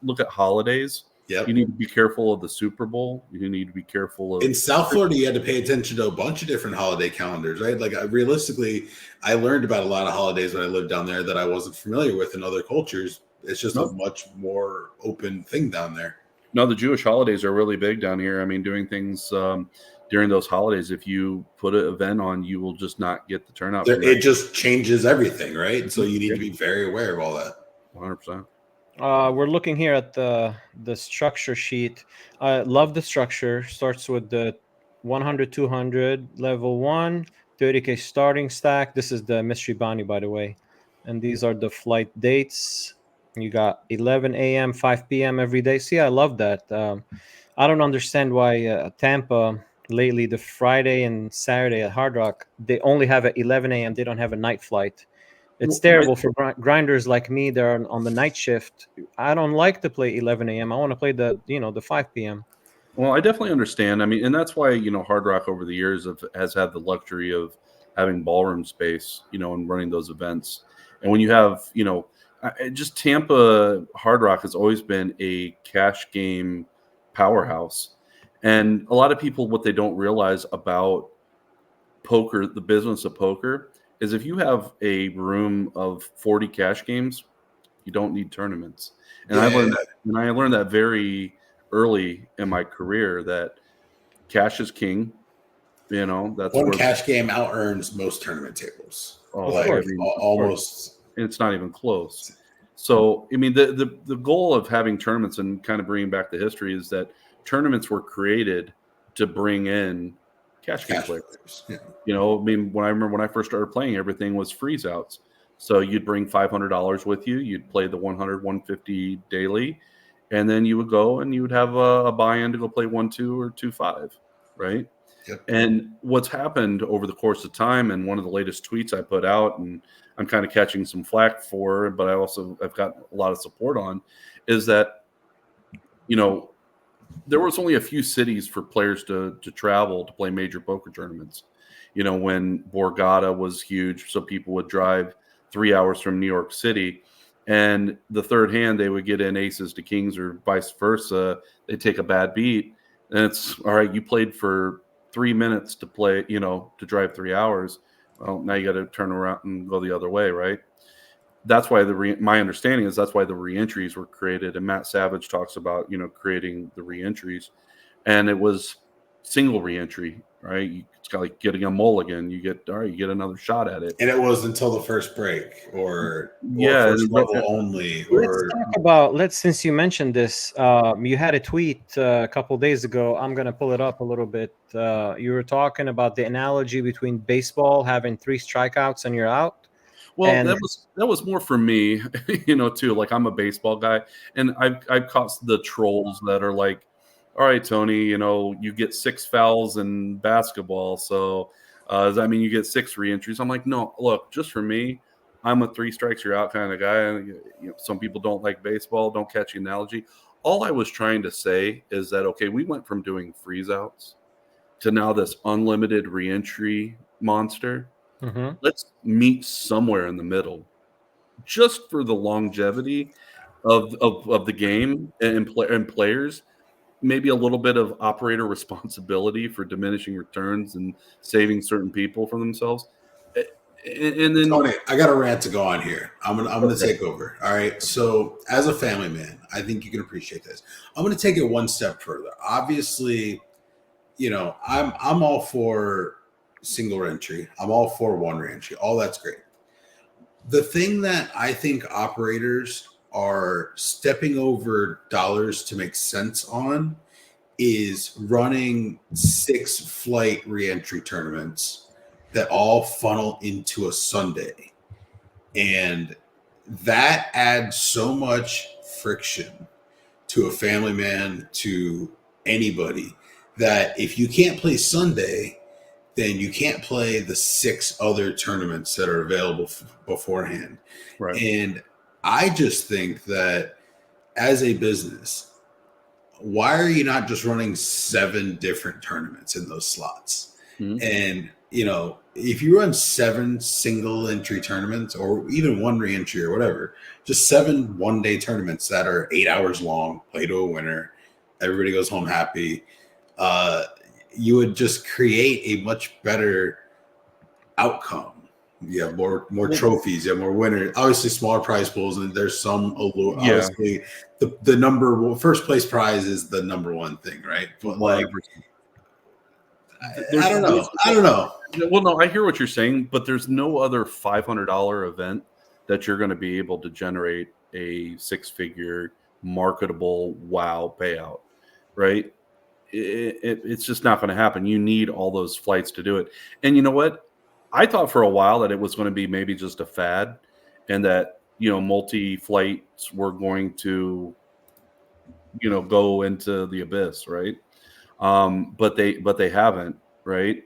look at holidays. Yep. You need to be careful of the Super Bowl. You need to be careful of In South Florida, you had to pay attention to a bunch of different holiday calendars, right? Like realistically, I learned about a lot of holidays when I lived down there that I wasn't familiar with in other cultures. It's just a much more open thing down there. No, the Jewish holidays are really big down here. I mean, doing things during those holidays, if you put an event on, you will just not get the turnout. It just changes everything, right? So you need to be very aware of all that. 100%. We're looking here at the structure sheet. I love the structure. Starts with the 100, 200, level 1, 30K starting stack. This is the Mystery Bounty, by the way. And these are the flight dates. You got 11 a.m., 5 p.m. every day. See, I love that. I don't understand why Tampa lately, the Friday and Saturday at Hard Rock, they only have at 11 a.m. They don't have a night flight. It's terrible for grinders like me. They're on the night shift. I don't like to play 11 a.m. I want to play the 5 p.m. Well, I definitely understand. I mean, and that's why, Hard Rock over the years has had the luxury of having ballroom space, and running those events. And when you have, just Tampa Hard Rock has always been a cash game powerhouse. And a lot of people, what they don't realize about poker, the business of poker, is if you have a room of 40 cash games, you don't need tournaments. And I learned that very early in my career that cash is king. That's one cash game out earns most tournament tables. Almost. It's not even close. So, I mean, the goal of having tournaments and kind of bringing back the history is that tournaments were created to bring in cash game players. Yeah. I mean, when I first started playing, everything was freeze outs. So you'd bring $500 with you. You'd play the 100, 150 daily, and then you would go and you would have a buy-in to go play 1-2 or 2-5, right? Yep. And what's happened over the course of time, and one of the latest tweets I put out, and I'm kind of catching some flack for, but I've got a lot of support on, is that, there was only a few cities for players to travel to play major poker tournaments. When Borgata was huge, so people would drive 3 hours from New York City, and the third hand they would get in aces to kings or vice versa. They take a bad beat, and it's all right. You played for 3 minutes to play, to drive 3 hours. Well, now you got to turn around and go the other way, right? That's why my understanding is that's why the reentries were created. And Matt Savage talks about, creating the reentries, and it was single reentry, right? It's kind of like getting a mulligan. You get another shot at it. And it was until the first break or first level only. Let's talk about, since you mentioned this, you had a tweet a couple days ago. I'm going to pull it up a little bit. You were talking about the analogy between baseball having 3 strikeouts and you're out. Well, that was more for me, too. Like, I'm a baseball guy, and I've caught the trolls that are like, "All right, Tony, you get 6 fouls in basketball, so does that mean you get 6 reentries?" I'm like, no, look, just for me, I'm a 3 strikes you're out kind of guy. Some people don't like baseball, don't catch the analogy. All I was trying to say is that, okay, we went from doing freeze outs to now this unlimited reentry monster. Mm-hmm. Let's meet somewhere in the middle, just for the longevity of the game and players. Maybe a little bit of operator responsibility for diminishing returns and saving certain people from themselves. And then, Tony, I got a rant to go on here. I'm gonna take over. All right. So, as a family man, I think you can appreciate this. I'm gonna take it one step further. Obviously, I'm all for single reentry. I'm all for one reentry. All that's great. The thing that I think operators are stepping over dollars to make sense on is running 6 flight reentry tournaments that all funnel into a Sunday. And that adds so much friction to a family man, to anybody, that if you can't play Sunday, then you can't play the 6 other tournaments that are available beforehand. Right. And I just think that as a business, why are you not just running 7 different tournaments in those slots? And if you run 7 single entry tournaments or even 1 re-entry or whatever, just 7 one-day tournaments that are 8 hours long, play to a winner, everybody goes home happy, you would just create a much better outcome. You have more trophies, you have more winners, obviously smaller prize pools, and there's some obviously the first place prize is the number one thing, right? But like I don't know. Well, no, I hear what you're saying, but there's no other $500 event that you're going to be able to generate a 6-figure marketable wow payout, right? It's just not going to happen. You need all those flights to do it. And you know what? I thought for a while that it was going to be maybe just a fad, and that multi-flights were going to go into the abyss, right? But they haven't, right?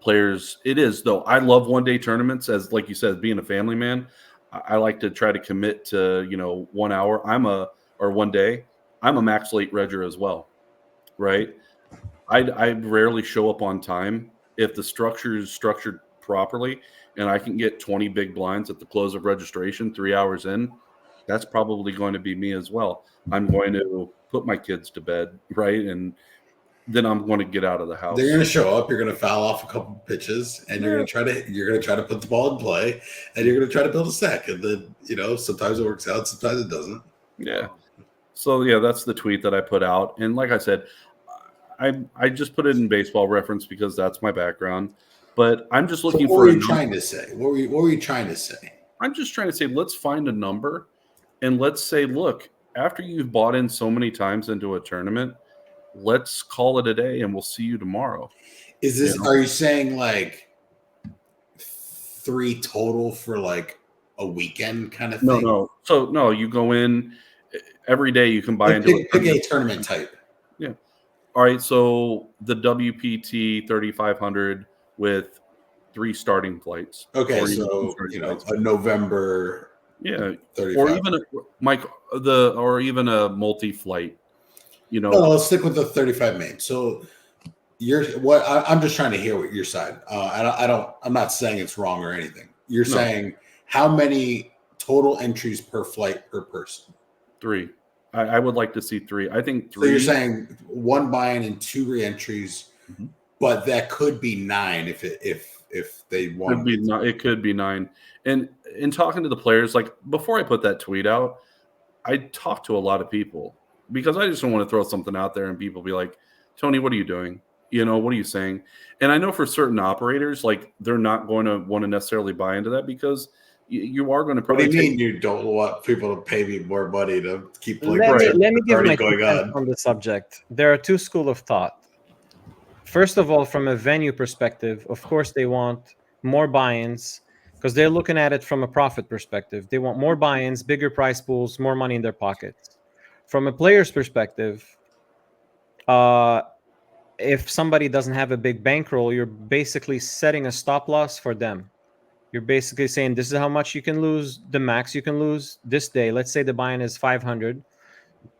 Players, it is though. I love one-day tournaments, as like you said, being a family man. I like to try to commit to 1 hour. Or 1 day. I'm a max late regger as well, right? I rarely show up on time. If the structure is structured properly and I can get 20 big blinds at the close of registration 3 hours in, that's probably going to be me as well. I'm going to put my kids to bed, right? And then I'm going to get out of the house. They're going to show up. You're going to foul off a couple pitches, and you're going to try to put the ball in play, and you're going to try to build a stack. And then sometimes it works out, sometimes it doesn't. Yeah. So yeah, that's the tweet that I put out. And like I said, I just put it in baseball reference because that's my background. But I'm just looking for. What were you trying to say? What were you trying to say? I'm just trying to say, let's find a number, and let's say, look, after you've bought in so many times into a tournament, let's call it a day, and we'll see you tomorrow. Is this? Are you saying like 3 total for like a weekend kind of thing? No. So no, you go in every day. You can buy into a tournament type. Yeah. All right. So the WPT 3500 with 3 starting flights. Okay, so a November. Yeah, 35. Or even or even a multi-flight. No, let's stick with the 35 main. So I'm just trying to hear what your side. I'm not saying it's wrong or anything. You're saying how many total entries per flight per person? 3. I would like to see 3. I think 3. So you're saying 1 buy-in and 2 re-entries, but that could be 9 if they want. It could be 9. And in talking to the players, like before I put that tweet out, I talked to a lot of people because I just don't want to throw something out there and people be like, Tony, what are you doing? What are you saying? And I know for certain operators, like they're not going to want to necessarily buy into that because you are going to probably. What do you mean you don't want people to pay me more money to keep playing? Let me give my 2 cents on the subject. There are 2 schools of thought. First of all, from a venue perspective, of course, they want more buy-ins because they're looking at it from a profit perspective. They want more buy-ins, bigger prize pools, more money in their pockets. From a player's perspective, if somebody doesn't have a big bankroll, you're basically setting a stop loss for them. You're basically saying this is how much you can lose, the max you can lose this day. Let's say the buy-in is 500.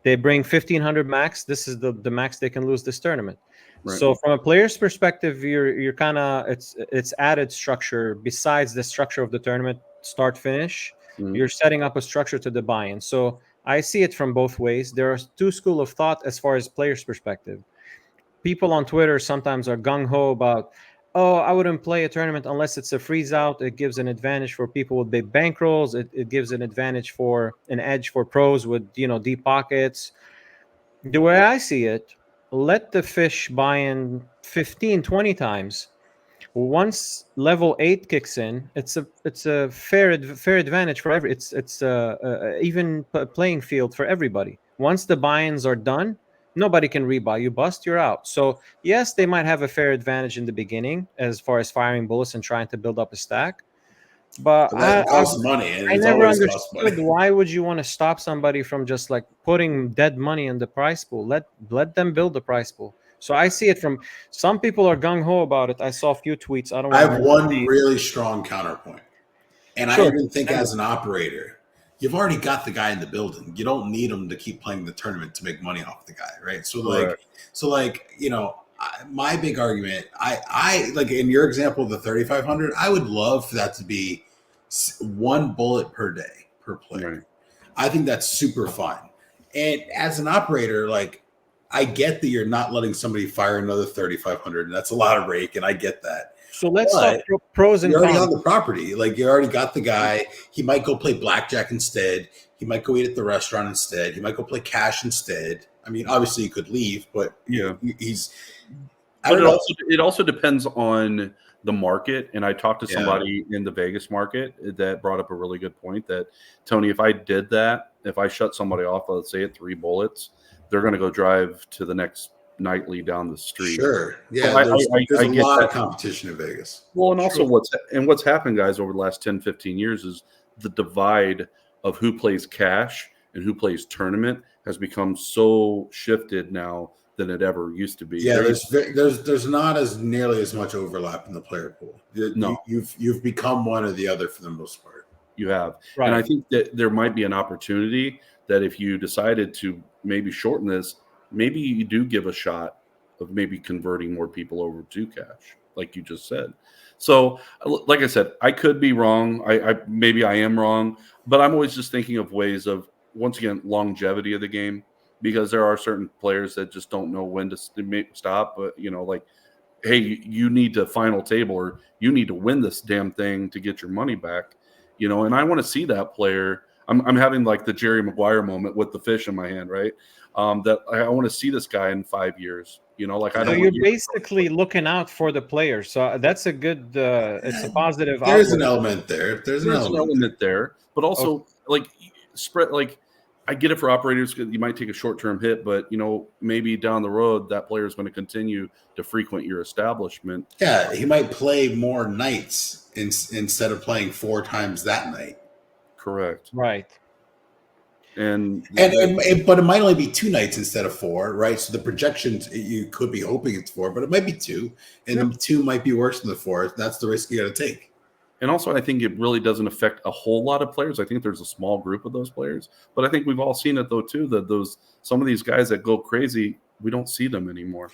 They bring 1,500 max. This is the max they can lose this tournament. Right. So from a player's perspective, you're kind of it's added structure besides the structure of the tournament start finish. Mm-hmm. You're setting up a structure to the buy-in. So I see it from both ways. There are 2 schools of thought as far as players' perspective. People on Twitter sometimes are gung-ho about, I wouldn't play a tournament unless it's a freeze out. It gives an advantage for people with big bankrolls. It gives an edge for pros with deep pockets. The way I see it, let the fish buy in 15, 20 times. Once level 8 kicks in, it's a fair advantage for it's a even playing field for everybody. Once the buy-ins are done, nobody can rebuy. You bust, you're out. So yes, they might have a fair advantage in the beginning as far as firing bullets and trying to build up a stack. But that costs money. And I never understood why would you want to stop somebody from just like putting dead money in the prize pool. Let them build the prize pool. So I see it from some people are gung-ho about it. I saw a few tweets. I have one really strong counterpoint. And I even think as an operator, you've already got the guy in the building. You don't need him to keep playing the tournament to make money off the guy, right? So my big argument, I like in your example of the 3,500, I would love for that to be one bullet per day per player. Right. I think that's super fun. And as an operator, like I get that you're not letting somebody fire another 3,500, and that's a lot of rake, and I get that. So let's talk pros and you're already cons. on the property. Like you already got the guy. He might go play blackjack instead. He might go eat at the restaurant instead. He might go play cash instead. I mean, obviously he could leave, but it also depends on the market. And I talked to somebody in the Vegas market that brought up a really good point that, Tony, if I did that, if I shut somebody off, let's say at 3 bullets, they're going to go drive to the next nightly down the street. Sure. Yeah. So there's a lot of competition in Vegas. Well, and also what's happened, guys, over the last 10, 15 years is the divide of who plays cash and who plays tournament has become so shifted now than it ever used to be. Yeah, there's not as nearly as much overlap in the player pool. No, you've become one or the other for the most part. You have, right. And I think that there might be an opportunity that if you decided to maybe shorten this, maybe you do give a shot of maybe converting more people over to cash, like you just said. So, like I said, I could be wrong. Maybe I am wrong, but I'm always just thinking of ways of, once again, longevity of the game. Because there are certain players that just don't know when to stop. But, like, hey, you need to final table or you need to win this damn thing to get your money back. And I want to see that player. I'm having like the Jerry Maguire moment with the fish in my hand, right? That I want to see this guy in 5 years. So you're basically looking out for the players. So that's a good. It's a positive. There's an element there. There's an element there, but also like spread like. I get it for operators. You might take a short-term hit, but maybe down the road that player is going to continue to frequent your establishment. Yeah, he might play more nights instead of playing 4 times that night. Correct. Right. But it might only be 2 nights instead of 4, right? So the projections, you could be hoping it's 4, but it might be 2, and the 2 might be worse than the 4. That's the risk you got to take. And also, I think it really doesn't affect a whole lot of players. I think there's a small group of those players, but I think we've all seen it though too. That some of these guys that go crazy, we don't see them anymore.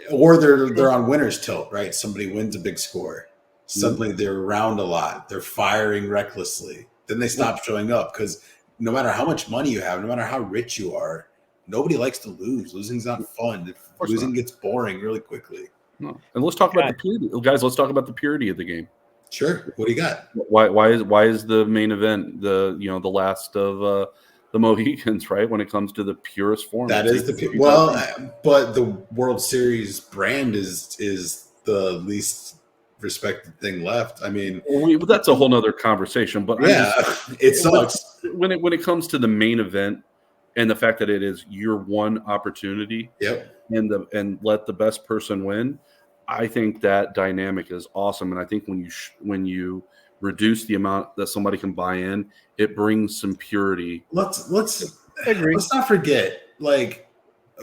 Or they're on winner's tilt, right? Somebody wins a big score. Suddenly they're around a lot. They're firing recklessly. Then they stop showing up because no matter how much money you have, no matter how rich you are, nobody likes to lose. Losing's not fun. Losing gets boring really quickly. No. And let's talk about the purity, guys. Let's talk about the purity of the game. Sure. What do you got? Why is the main event the last of the Mohicans, right? When it comes to the purest form, that is but the World Series brand is the least respected thing left. I mean, that's a whole nother conversation. But it sucks when it comes to the main event and the fact that it is your one opportunity. Yep. And let the best person win. I think that dynamic is awesome, and I think when you reduce the amount that somebody can buy in, it brings some purity. Let's not forget, like,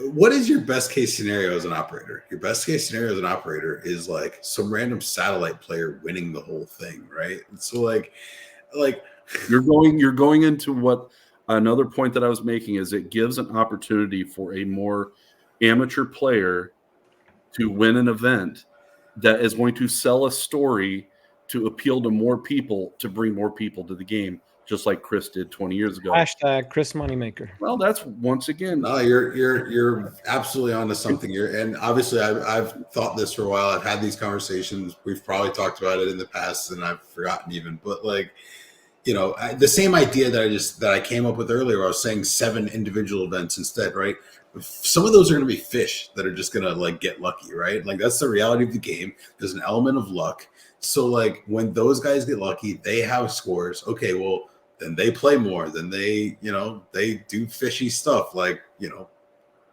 what is your best case scenario as an operator? Your best case scenario as an operator is like some random satellite player winning the whole thing, right? So like you're going into what another point that I was making is it gives an opportunity for a more amateur player to win an event that is going to sell a story to appeal to more people, to bring more people to the game, just like Chris did 20 years ago. # Chris Moneymaker. Well, that's once again. No, you're absolutely onto something here, and obviously I've thought this for a while. I've had these conversations. We've probably talked about it in the past, and I've forgotten even. But like, the same idea that I came up with earlier. I was saying 7 individual events instead, right? Some of those are going to be fish that are just going to like get lucky, right? Like that's the reality of the game. There's an element of luck. So like when those guys get lucky, they have scores. Okay, well then they play more. Then they do fishy stuff like,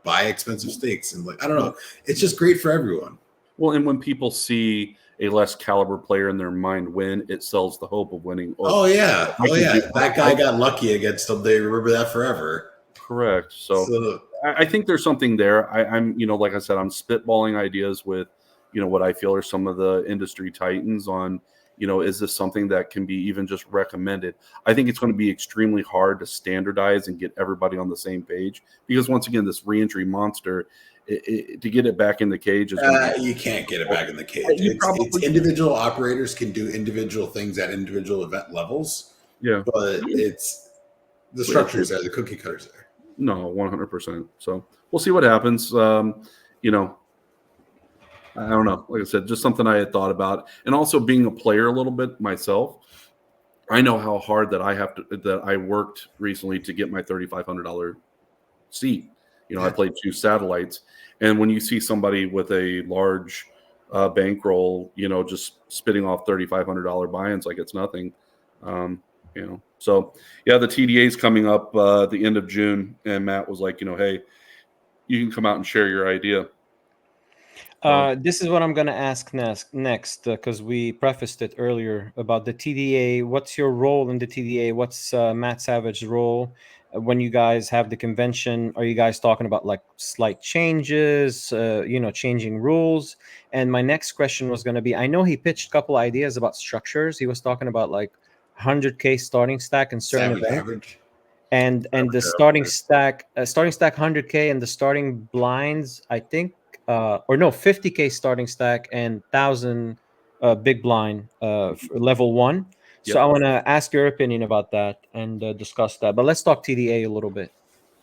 buy expensive steaks and like, I don't know. It's just great for everyone. Well, and when people see a less caliber player in their mind win, it sells the hope of winning. Oh yeah. That guy got lucky against them. They remember that forever. Correct. So I think there's something there. I'm, like I said, I'm spitballing ideas with, what I feel are some of the industry titans on, is this something that can be even just recommended? I think it's going to be extremely hard to standardize and get everybody on the same page, because once again, this reentry monster, to get it back in the cage is you can't get it back in the cage. It's individual operators can do individual things at individual event levels. Yeah, but it's the structure's there, the cookie cutter's there. No, 100%. So we'll see what happens. I don't know. Like I said, just something I had thought about, and also being a player a little bit myself. I know how hard that I worked recently to get my $3,500 seat. I played 2 satellites, and when you see somebody with a large bankroll, just spitting off $3,500 buy-ins like it's nothing, So yeah, the TDA is coming up the end of June, and Matt was like, hey, you can come out and share your idea. This is what I'm going to ask next, because we prefaced it earlier about the TDA. What's your role in the TDA? What's Matt Savage's role when you guys have the convention? Are you guys talking about like slight changes, changing rules? And my next question was going to be, I know he pitched a couple ideas about structures. He was talking about like 100K starting stack and certain events. Average. And the starting stack 100K and the starting blinds, I think, 50K starting stack and 1,000 big blind for level 1. So I want to ask your opinion about that and discuss that. But let's talk TDA a little bit.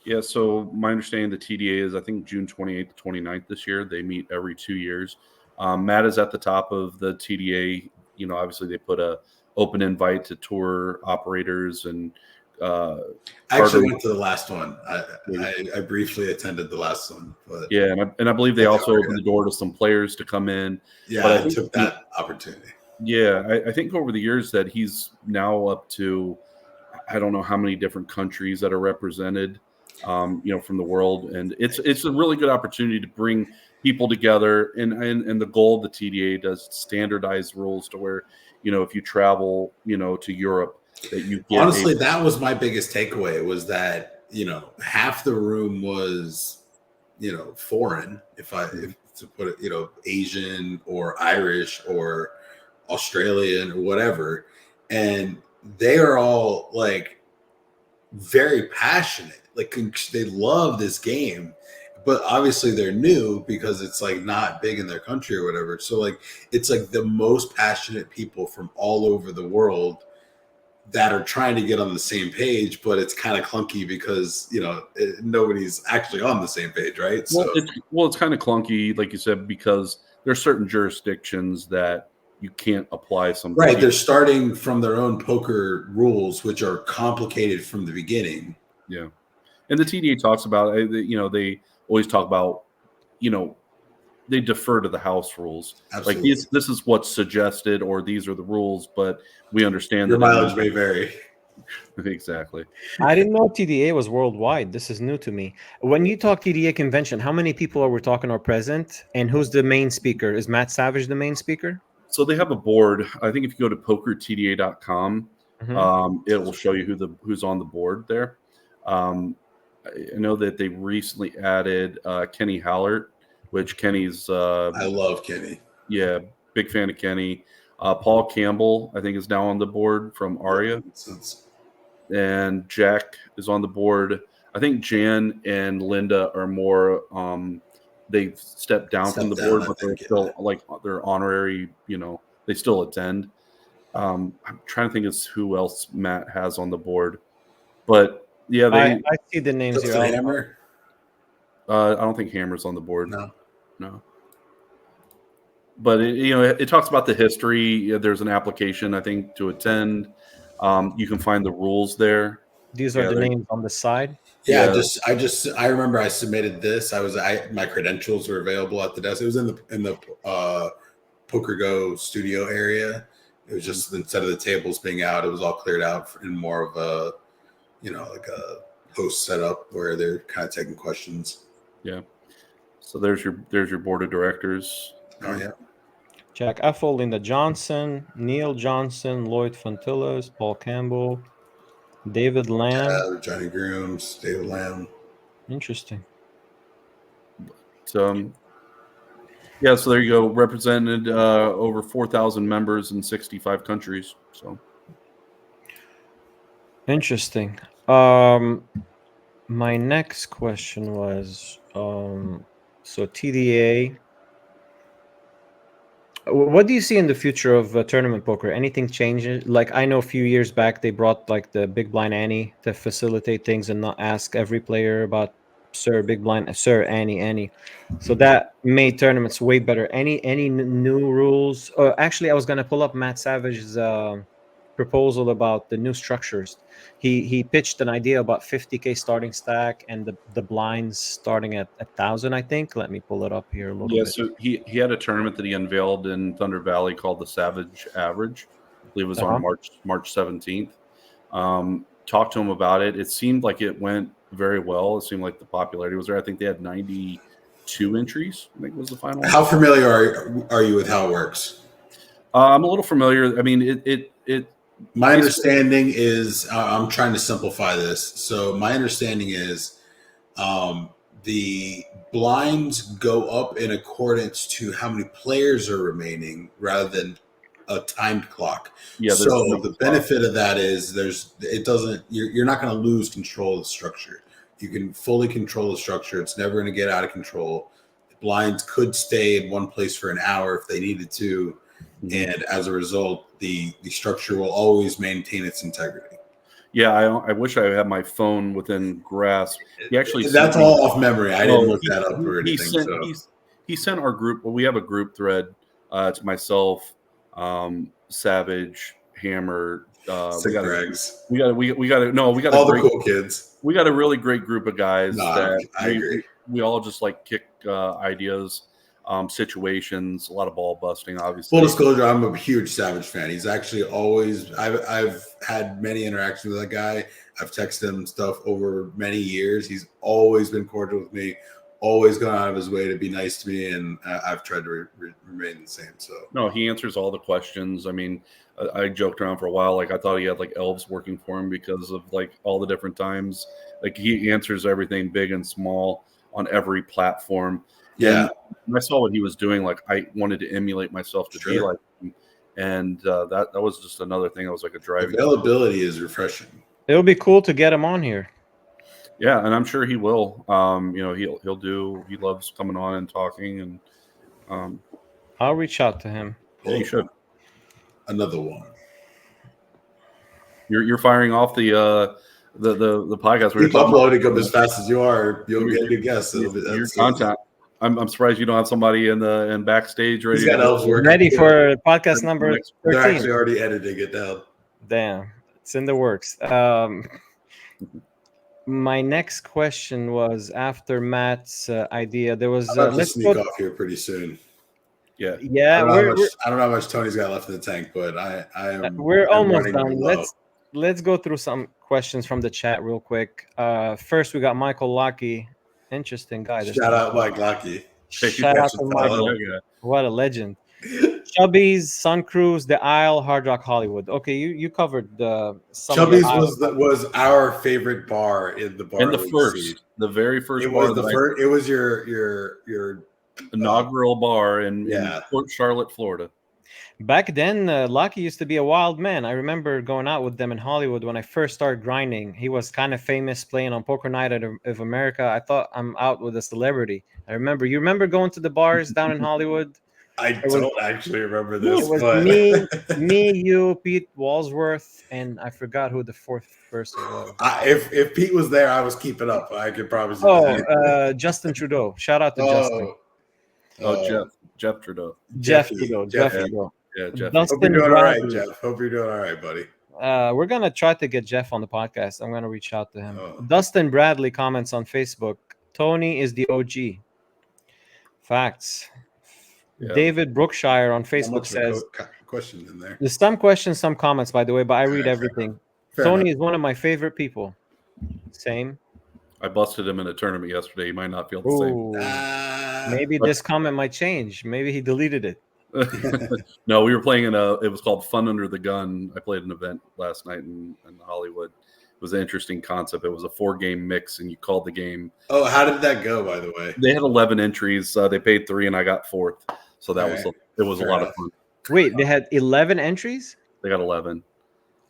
Yeah, so my understanding the TDA is, I think, June 28th to 29th this year. They meet every 2 years. Matt is at the top of the TDA. Obviously they put a open invite to tour operators and I actually went to the last one. I briefly attended the last one, but yeah, and I believe they also opened the door to some players to come in. Yeah, but I took that opportunity. Yeah, I think over the years that he's now up to, I don't know how many different countries that are represented, from the world, and it's a really good opportunity to bring people together. And the goal of the TDA does standardize rules to where, if you travel, to Europe, that you get honestly, that was my biggest takeaway, was that half the room was foreign, if to put it, Asian or Irish or Australian or whatever, and they are all like very passionate, like they love this game, but obviously they're new because it's like not big in their country or whatever. So like it's like the most passionate people from all over the world that are trying to get on the same page, but it's kind of clunky because nobody's actually on the same page, right? It's kind of clunky, like you said, because there's certain jurisdictions that you can't apply some. Right, they're starting from their own poker rules, which are complicated from the beginning. Yeah, and the TDA talks about, they always talk about, they defer to the house rules. Absolutely. Like this is what's suggested, or these are the rules, but we understand your that mileage may vary. Exactly. I didn't know TDA was worldwide. This is new to me. When you talk TDA convention, how many people are we talking are present, and who's the main speaker? Is Matt Savage the main speaker? So they have a board. I think if you go to pokertda.com, it will show you who's on the board there. I know that they recently added Kenny Hallert, which Kenny's I love Kenny. Yeah, big fan of Kenny. Paul Campbell, I think, is now on the board from Aria. And Jack is on the board. I think Jan and Linda are more they've stepped down from the board, but they're still like they're honorary, they still attend. I'm trying to think of who else Matt has on the board. But yeah, I see the names here. Hammer? I don't think Hammer's on the board. No. But it talks about the history. There's an application, I think, to attend. You can find the rules there. These are the names on the side. Yeah, I remember I submitted this. My credentials were available at the desk. It was in the Poker Go studio area. It was just, instead of the tables being out, it was all cleared out in more of a, like a host setup where they're kind of taking questions. Yeah. So there's your board of directors. Oh yeah. Jack Effel, Linda Johnson, Neil Johnson, Lloyd Fontillas, Paul Campbell, David Lamb. Johnny Grooms, David Lamb. Interesting. So Yeah, so there you go. Represented over 4,000 members in 65 countries. So Interesting. My next question was so TDA. What do you see in the future of tournament poker? Anything changes? Like I know a few years back they brought like the big blind Annie to facilitate things and not ask every player about Sir Big Blind, Sir Annie. So that made tournaments way better. Any new rules? Actually, I was gonna pull up Matt Savage's proposal about the new structures. He pitched an idea about 50K starting stack and the blinds starting at 1,000. I think. Let me pull it up here a little bit. so he had a tournament that he unveiled in Thunder Valley called the Savage Average. I believe it was on March 17th. Talked to him about it. It seemed like it went very well. It seemed like the popularity was there. I think they had 92 entries. I think was the final. How familiar are you with how it works? I'm a little familiar. I mean, it My understanding is, I'm trying to simplify this. So my understanding is the blinds go up in accordance to how many players are remaining rather than a timed clock. Yeah. So the benefit of that is you're not going to lose control of the structure. You can fully control the structure. It's never going to get out of control. The blinds could stay in one place for an hour if they needed to. And as a result, the structure will always maintain its integrity. Yeah, I wish I had my phone within grasp. He actually that's all off memory. I didn't look that up or anything. He sent our group. Well, we have a group thread. It's myself, Savage, Hammer. We got the cool kids. We got a really great group of guys that I agree. We all just like kick ideas. Situations, a lot of ball busting, obviously. Full disclosure, I'm a huge Savage fan. He's actually always, I've had many interactions with that guy. I've texted him stuff over many years. He's always been cordial with me, always gone out of his way to be nice to me, and I've tried to remain the same. So no, he answers all the questions. I mean, I joked around for a while, like I thought he had like elves working for him because of like all the different times. Like he answers everything big and small on every platform. Yeah, and I saw what he was doing. Like I wanted to emulate myself to be like him, and that was just another thing. I was like a driving. Availability is refreshing. It'll be cool to get him on here. Yeah, and I'm sure he will. He'll do. He loves coming on and talking, and I'll reach out to him. Yeah, you should. Another one. You're firing off the podcast. Keep uploading them as fast as you are. You'll get new guests. Your content. I'm surprised you don't have somebody in backstage ready. He's got elves working. Ready for podcast number 13. They're actually already editing it down. Damn, it's in the works. My next question was after Matt's idea. There was let's sneak off here pretty soon. Yeah. Yeah, I don't know how much Tony's got left in the tank, but we're almost done. Let's go through some questions from the chat real quick. First, we got Michael Laake. Interesting guy. Shout out Mike Rossi. Shout out to Michael. What a legend. Chubby's, Sun Cruise, The Isle, Hard Rock Hollywood. Okay, you covered Chubby's was our favorite bar in the bar. In the very first. It was It was your inaugural bar in Port Charlotte, Florida. Back then, Laake used to be a wild man. I remember going out with them in Hollywood when I first started grinding. He was kind of famous playing on Poker Night of America. I thought I'm out with a celebrity. You remember going to the bars down in Hollywood? I don't actually remember this. It was me, you, Pete Walsworth, and I forgot who the fourth person was. If Pete was there, I was keeping up. I could promise you. Justin Trudeau. Shout out to Justin. Jeff Trudeau. Jeff Trudeau. Yeah, Jeff. Hope you're doing all right, Jeff. Hope you're doing all right, buddy. We're going to try to get Jeff on the podcast. I'm going to reach out to him. Dustin Bradley comments on Facebook. Tony is the OG. Facts. Yeah. David Brookshire on Facebook says, questions in there. There's some questions, some comments, by the way, but I read everything. Tony is one of my favorite people. Same. I busted him in a tournament yesterday. He might not feel the same. Maybe this comment might change. Maybe he deleted it. No, we were playing it was called Fun Under the Gun. I played an event last night in Hollywood, was an interesting concept. It was a 4-game mix, and you called the game. Oh, how did that go, by the way? They had 11 entries. They paid 3, and I got 4th. So that was it was a lot of fun. Wait, they had 11 entries? They got 11.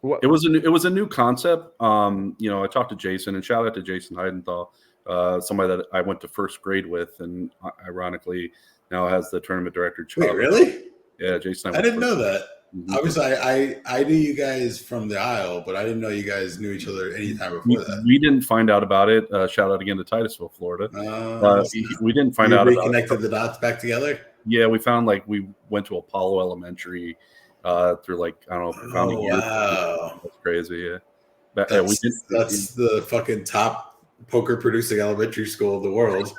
What? It was a new concept. I talked to Jason, and shout out to Jason Heidenthal, somebody that I went to first grade with, and ironically now has the tournament director job. Wait, really? Yeah, Jason. I didn't know that. Mm-hmm. Obviously, I knew you guys from the aisle, but I didn't know you guys knew each other any time before that. We didn't find out about it. Shout out again to Titusville, Florida. We didn't find out about it. Reconnected the dots back together? Yeah, we found we went to Apollo Elementary through I don't know. Wow. That's crazy, yeah. That's the fucking top poker producing elementary school in the world.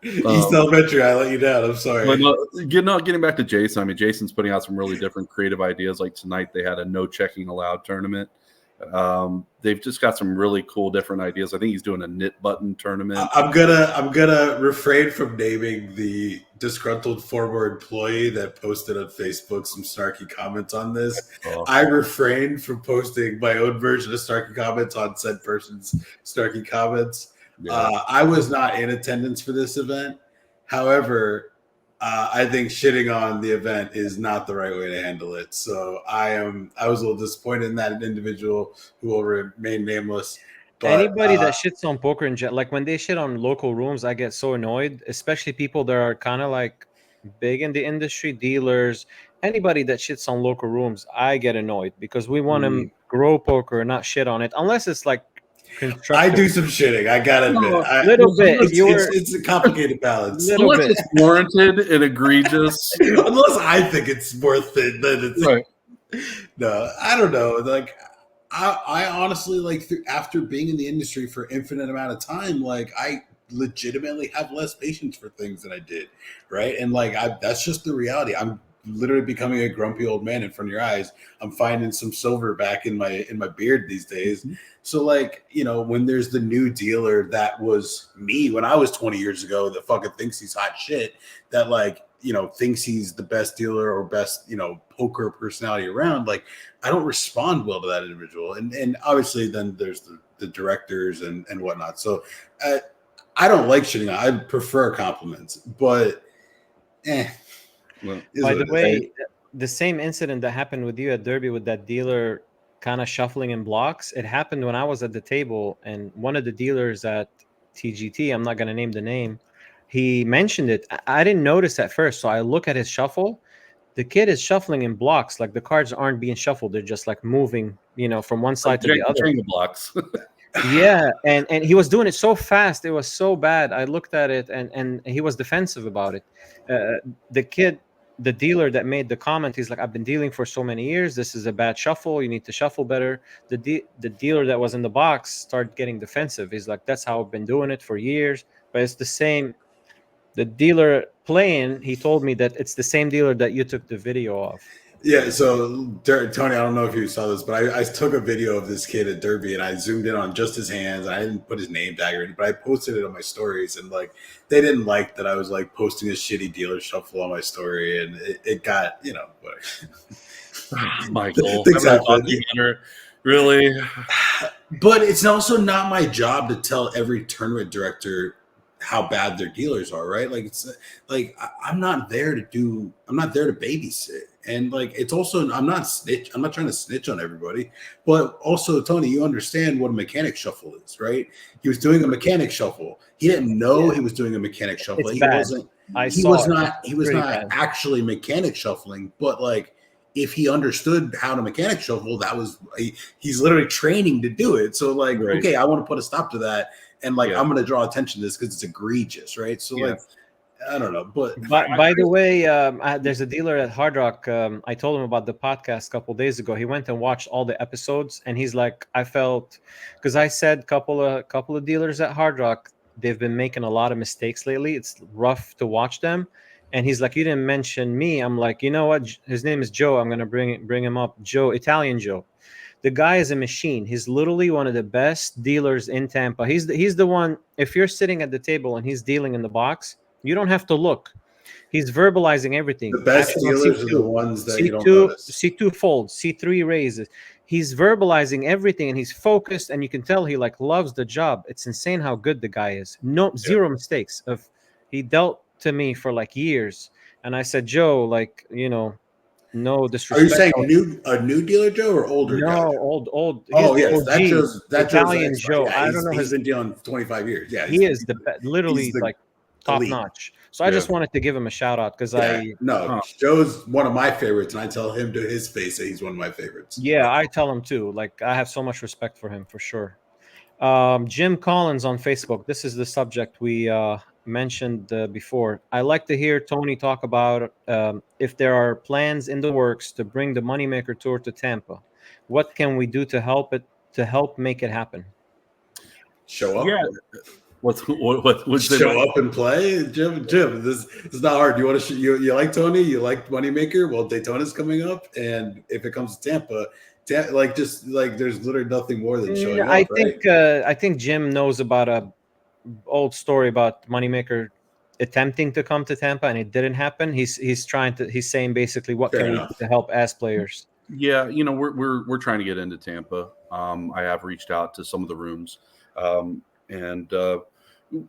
East Elementary, I let you down. I'm sorry. But getting back to Jason, I mean, Jason's putting out some really different creative ideas. Like tonight, they had a no checking allowed tournament. They've just got some really cool different ideas. I think he's doing a knit button tournament. I'm gonna refrain from naming the disgruntled former employee that posted on Facebook some snarky comments on this. I refrained from posting my own version of snarky comments on said person's snarky comments. Yeah. I was not in attendance for this event. However, I think shitting on the event is not the right way to handle it. So I was a little disappointed in that individual who will remain nameless. But, anybody that shits on poker in like when they shit on local rooms, I get so annoyed, especially people that are kind of big in the industry, dealers, anybody that shits on local rooms, I get annoyed because we want to grow poker, not shit on it, unless it's I do some shitting. I gotta admit, a little bit. It's a complicated balance. Unless it's warranted and egregious. Unless I think it's worth it, then it's right. No, I don't know. I honestly after being in the industry for infinite amount of time, I legitimately have less patience for things than I did, right? And that's just the reality. I'm literally becoming a grumpy old man in front of your eyes. I'm finding some silver back in my beard these days. Mm-hmm. So when there's the new dealer that was me when I was 20 years ago that fucking thinks he's hot shit, that thinks he's the best dealer or best, poker personality around, I don't respond well to that individual. And obviously then there's the directors and whatnot. So I don't like shitting on. I prefer compliments, but Well, by the way, the same incident that happened with you at Derby with that dealer kind of shuffling in blocks, it happened when I was at the table, and one of the dealers at TGT, I'm not going to name the name, he mentioned it. I didn't notice at first, so I look at his shuffle. The kid is shuffling in blocks, the cards aren't being shuffled. They're just moving, from one side to the other. Blocks. Yeah, and he was doing it so fast. It was so bad. I looked at it, and he was defensive about it. The dealer that made the comment, he's like, I've been dealing for so many years. This is a bad shuffle. You need to shuffle better. The dealer that was in the box started getting defensive. He's like, that's how I've been doing it for years. But it's the same. The dealer playing, he told me that it's the same dealer that you took the video of. Yeah, so Tony, I don't know if you saw this, but I took a video of this kid at Derby, and I zoomed in on just his hands. And I didn't put his name tag or anything, but I posted it on my stories, and they didn't like that I was posting a shitty dealer shuffle on my story, and it got Michael, things happen. Really. But it's also not my job to tell every tournament director how bad their dealers are, right? I'm not there to babysit. And it's also, I'm not trying to snitch on everybody, but also, Tony, you understand what a mechanic shuffle is, right? He was doing a mechanic shuffle. He didn't know he was doing a mechanic shuffle. He was not actually mechanic shuffling, but if he understood how to mechanic shuffle, he's literally training to do it. So right. Okay, I want to put a stop to that. And I'm going to draw attention to this because it's egregious, right? So I don't know, but by the way, there's a dealer at Hard Rock. I told him about the podcast a couple of days ago. He went and watched all the episodes, and he's like, I felt, because I said couple of dealers at Hard Rock, they've been making a lot of mistakes lately. It's rough to watch them. And he's like, you didn't mention me. I'm like, you know what? His name is Joe. I'm gonna bring him up. Joe, Italian Joe. The guy is a machine. He's literally one of the best dealers in Tampa. He's the one. If you're sitting at the table and he's dealing in the box, you don't have to look. He's verbalizing everything. The best Action on dealers are C2, the ones that you don't C2, notice. C2 folds, C3 raises. He's verbalizing everything, and he's focused, and you can tell he like loves the job. It's insane how good the guy is. No, zero mistakes. He dealt to me for like years, and I said, Joe, like, you know, no disrespect. Are you saying a new dealer Joe or older guy? No, old. Oh He's yes, the OG, that Italian Joe's Joe. yeah, I don't know he's his. been dealing 25 years. Yeah, He is literally the like top elite. notch. So I just wanted to give him a shout out because Joe's one of my favorites, and I tell him to his face that he's one of my favorites. Yeah, I tell him too. Like, I have so much respect for him for sure. Jim Collins on Facebook. This is the subject we mentioned before. I like to hear Tony talk about if there are plans in the works to bring the Moneymaker Tour to Tampa. What can we do to help make it happen? Show up. Yeah. What's show up and play, Jim? This is not hard. You want to you like Tony? You like Moneymaker? Well, Daytona's coming up, and if it comes to Tampa, there's literally nothing more than showing up. I think Jim knows about a old story about Moneymaker attempting to come to Tampa, and it didn't happen. He's saying basically, what can we do to help as players? Yeah, you know, we're trying to get into Tampa. I have reached out to some of the rooms, and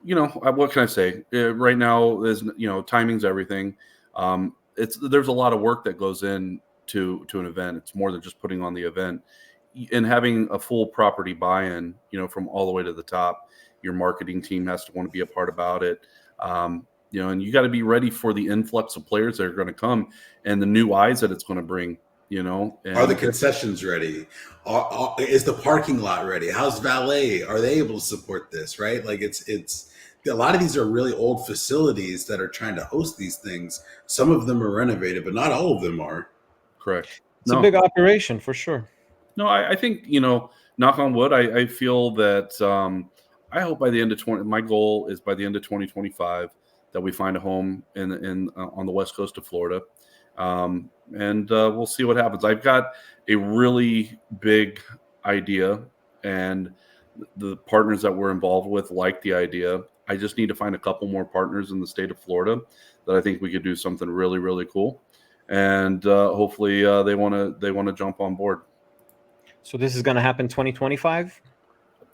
you know, what can I say? Right now, is, you know, timing's everything. There's a lot of work that goes in to an event. It's more than just putting on the event and having a full property buy-in, you know, from all the way to the top. Your marketing team has to want to be a part about it. You know, and you got to be ready for the influx of players that are going to come and the new eyes that it's going to bring. You know, are the concessions ready? Is the parking lot ready? How's valet? Are they able to support this? Right? Like it's a lot of these are really old facilities that are trying to host these things. Some of them are renovated, but not all of them are. Correct. It's a big operation for sure. No, I think, you know, knock on wood, I feel that I hope by the end of my goal is by the end of 2025 that we find a home in on the west coast of Florida. And we'll see what happens. I've got a really big idea, and the partners that we're involved with like the idea. I just need to find a couple more partners in the state of Florida that I think we could do something really, really cool. And hopefully they want to jump on board. So this is going to happen 2025?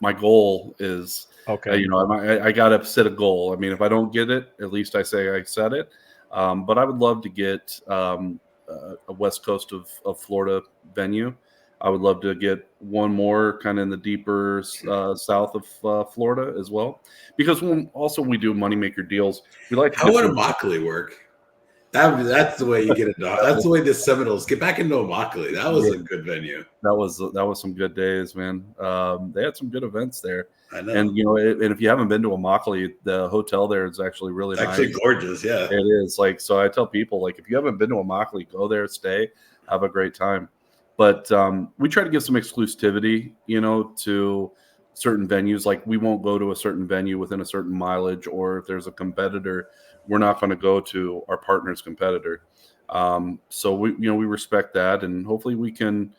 My goal is, okay. You know, I got to set a goal. I mean, if I don't get it, at least I say I set it. But I would love to get a west coast of Florida venue. I would love to get one more kind of in the deeper south of Florida as well. Because when we do Moneymaker deals, we like. How would Immokalee work? That's the way you get it done. That's the way the Seminoles get back into Immokalee. That was a good venue. That was some good days, man. They had some good events there. I know. And, you know, and if you haven't been to Immokalee, the hotel there is actually really nice. Actually gorgeous, yeah. It is. Like, so I tell people, like, if you haven't been to Immokalee, go there, stay, have a great time. But we try to give some exclusivity, you know, to certain venues. Like, we won't go to a certain venue within a certain mileage, or if there's a competitor, we're not going to go to our partner's competitor. So we respect that, and hopefully we can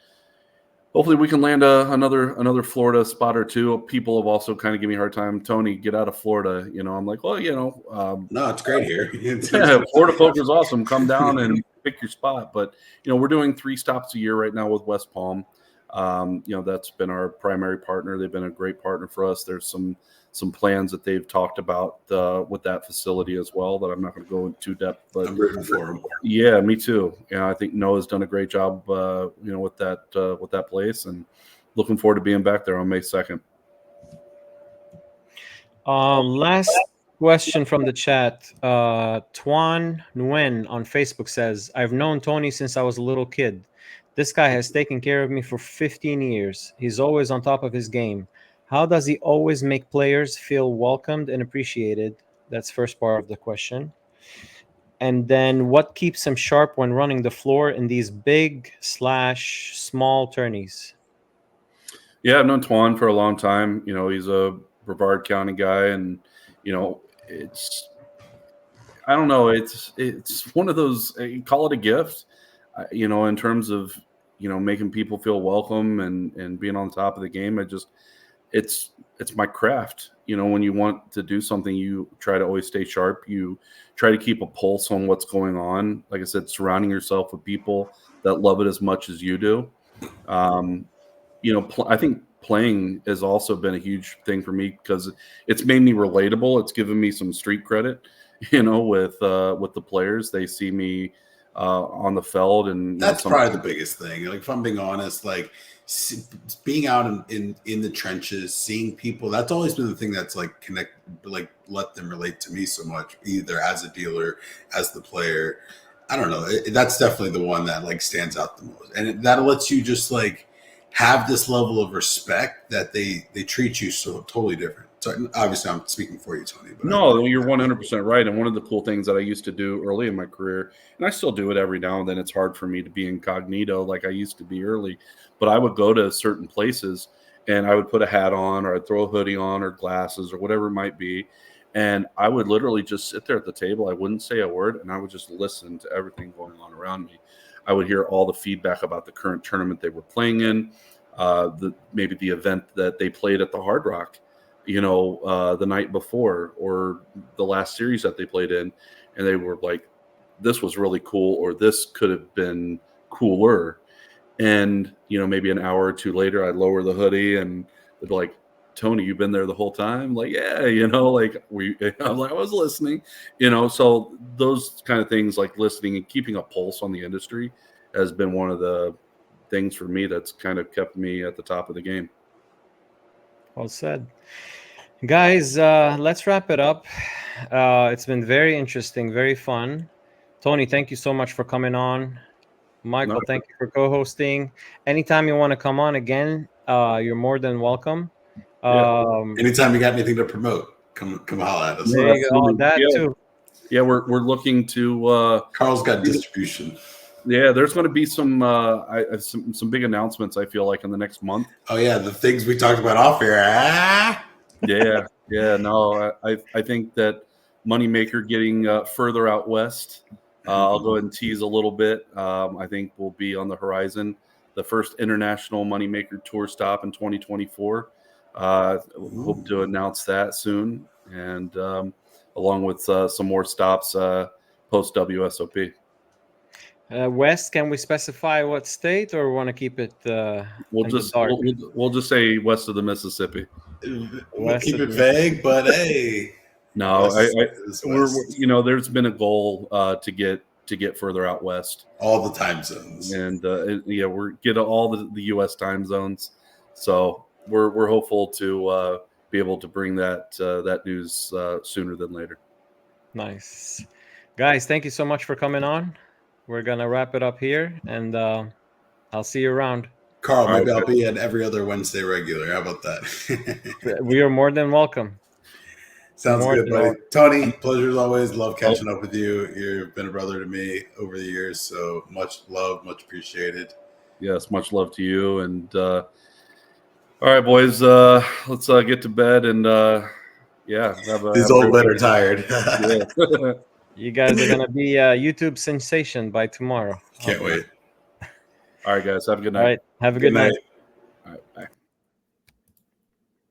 land another Florida spot or two. People have also kind of given me a hard time. Tony, get out of Florida. You know, I'm like, well, you know, no, it's great here. Yeah, Florida poker is awesome. Come down and pick your spot. But, you know, we're doing 3 stops a year right now with West Palm. You know, that's been our primary partner. They've been a great partner for us. There's some plans that they've talked about with that facility as well that I'm not going to go into depth. But I'm rooting for them. Yeah, me too. I think Noah's done a great job, you know, with that place, and looking forward to being back there on May 2nd. Last question from the chat. Tuan Nguyen on Facebook says, I've known Tony since I was a little kid. This guy has taken care of me for 15 years. He's always on top of his game. How does he always make players feel welcomed and appreciated? That's first part of the question. And then what keeps him sharp when running the floor in these big/small tourneys? Yeah, I've known Tuan for a long time. You know, he's a Brevard County guy, and, you know, I don't know. It's one of those, you call it a gift, you know, in terms of, you know, making people feel welcome and being on top of the game. It's my craft. you know, when you want to do something, you try to always stay sharp. You try to keep a pulse on what's going on. Like I said, surrounding yourself with people that love it as much as you do. You know, I think playing has also been a huge thing for me because it's made me relatable. It's given me some street credit, you know, with the players. They see me on the feld, and that's probably the biggest thing. Like, if I'm being honest, like being out in the trenches, seeing people, that's always been the thing that's like let them relate to me so much, either as a dealer, as the player. I don't know. That's definitely the one that like stands out the most, and that lets you just like have this level of respect that they treat you so totally different. So obviously, I'm speaking for you, Tony. But no, you're 100% right. And one of the cool things that I used to do early in my career, and I still do it every now and then, it's hard for me to be incognito like I used to be early. But I would go to certain places and I would put a hat on, or I'd throw a hoodie on, or glasses, or whatever it might be. And I would literally just sit there at the table. I wouldn't say a word, and I would just listen to everything going on around me. I would hear all the feedback about the current tournament they were playing in, maybe the event that they played at the Hard Rock, you know, the night before, or the last series that they played in. And they were like, this was really cool, or this could have been cooler. And, you know, maybe an hour or two later, I'd lower the hoodie and they'd be like, Tony, you've been there the whole time? Like, yeah, you know, like I was listening, you know. So those kind of things, like listening and keeping a pulse on the industry, has been one of the things for me that's kind of kept me at the top of the game. Well said. Guys, let's wrap it up. It's been very interesting, very fun. Tony, thank you so much for coming on. Michael, thank you for co-hosting. Anytime you want to come on again, you're more than welcome. Anytime you got anything to promote, come holla at us. There you go. That too. Yeah, we're looking to. Carl's got distribution. Yeah, there's going to be some big announcements, I feel like, in the next month. Oh yeah, the things we talked about off here. Yeah. No, I think that Moneymaker getting further out west. I'll go ahead and tease a little bit. I think will be on the horizon. The first international Moneymaker Tour stop in 2024. Hope to announce that soon, and along with some more stops post WSOP. West, can we specify what state, or want to keep it? We'll just say west of the Mississippi. We'll keep it vague, but hey. No, we're there's been a goal to get further out west. All the time zones, and we're get all the U.S. time zones. So we're hopeful to be able to bring that news sooner than later. Nice, guys. Thank you so much for coming on. We're gonna wrap it up here, and I'll see you around. Carl, maybe I'll be at every other Wednesday regular. How about that? We are more than welcome. Sounds good, buddy. Tony, pleasure as always. Love catching up with you. You've been a brother to me over the years, so much love, much appreciated. Yes, much love to you. And all right, boys, let's get to bed and these old men are tired. You guys are gonna be a YouTube sensation by tomorrow. Can't wait. All right, guys, have a good night. All right, have a good night. All right, bye.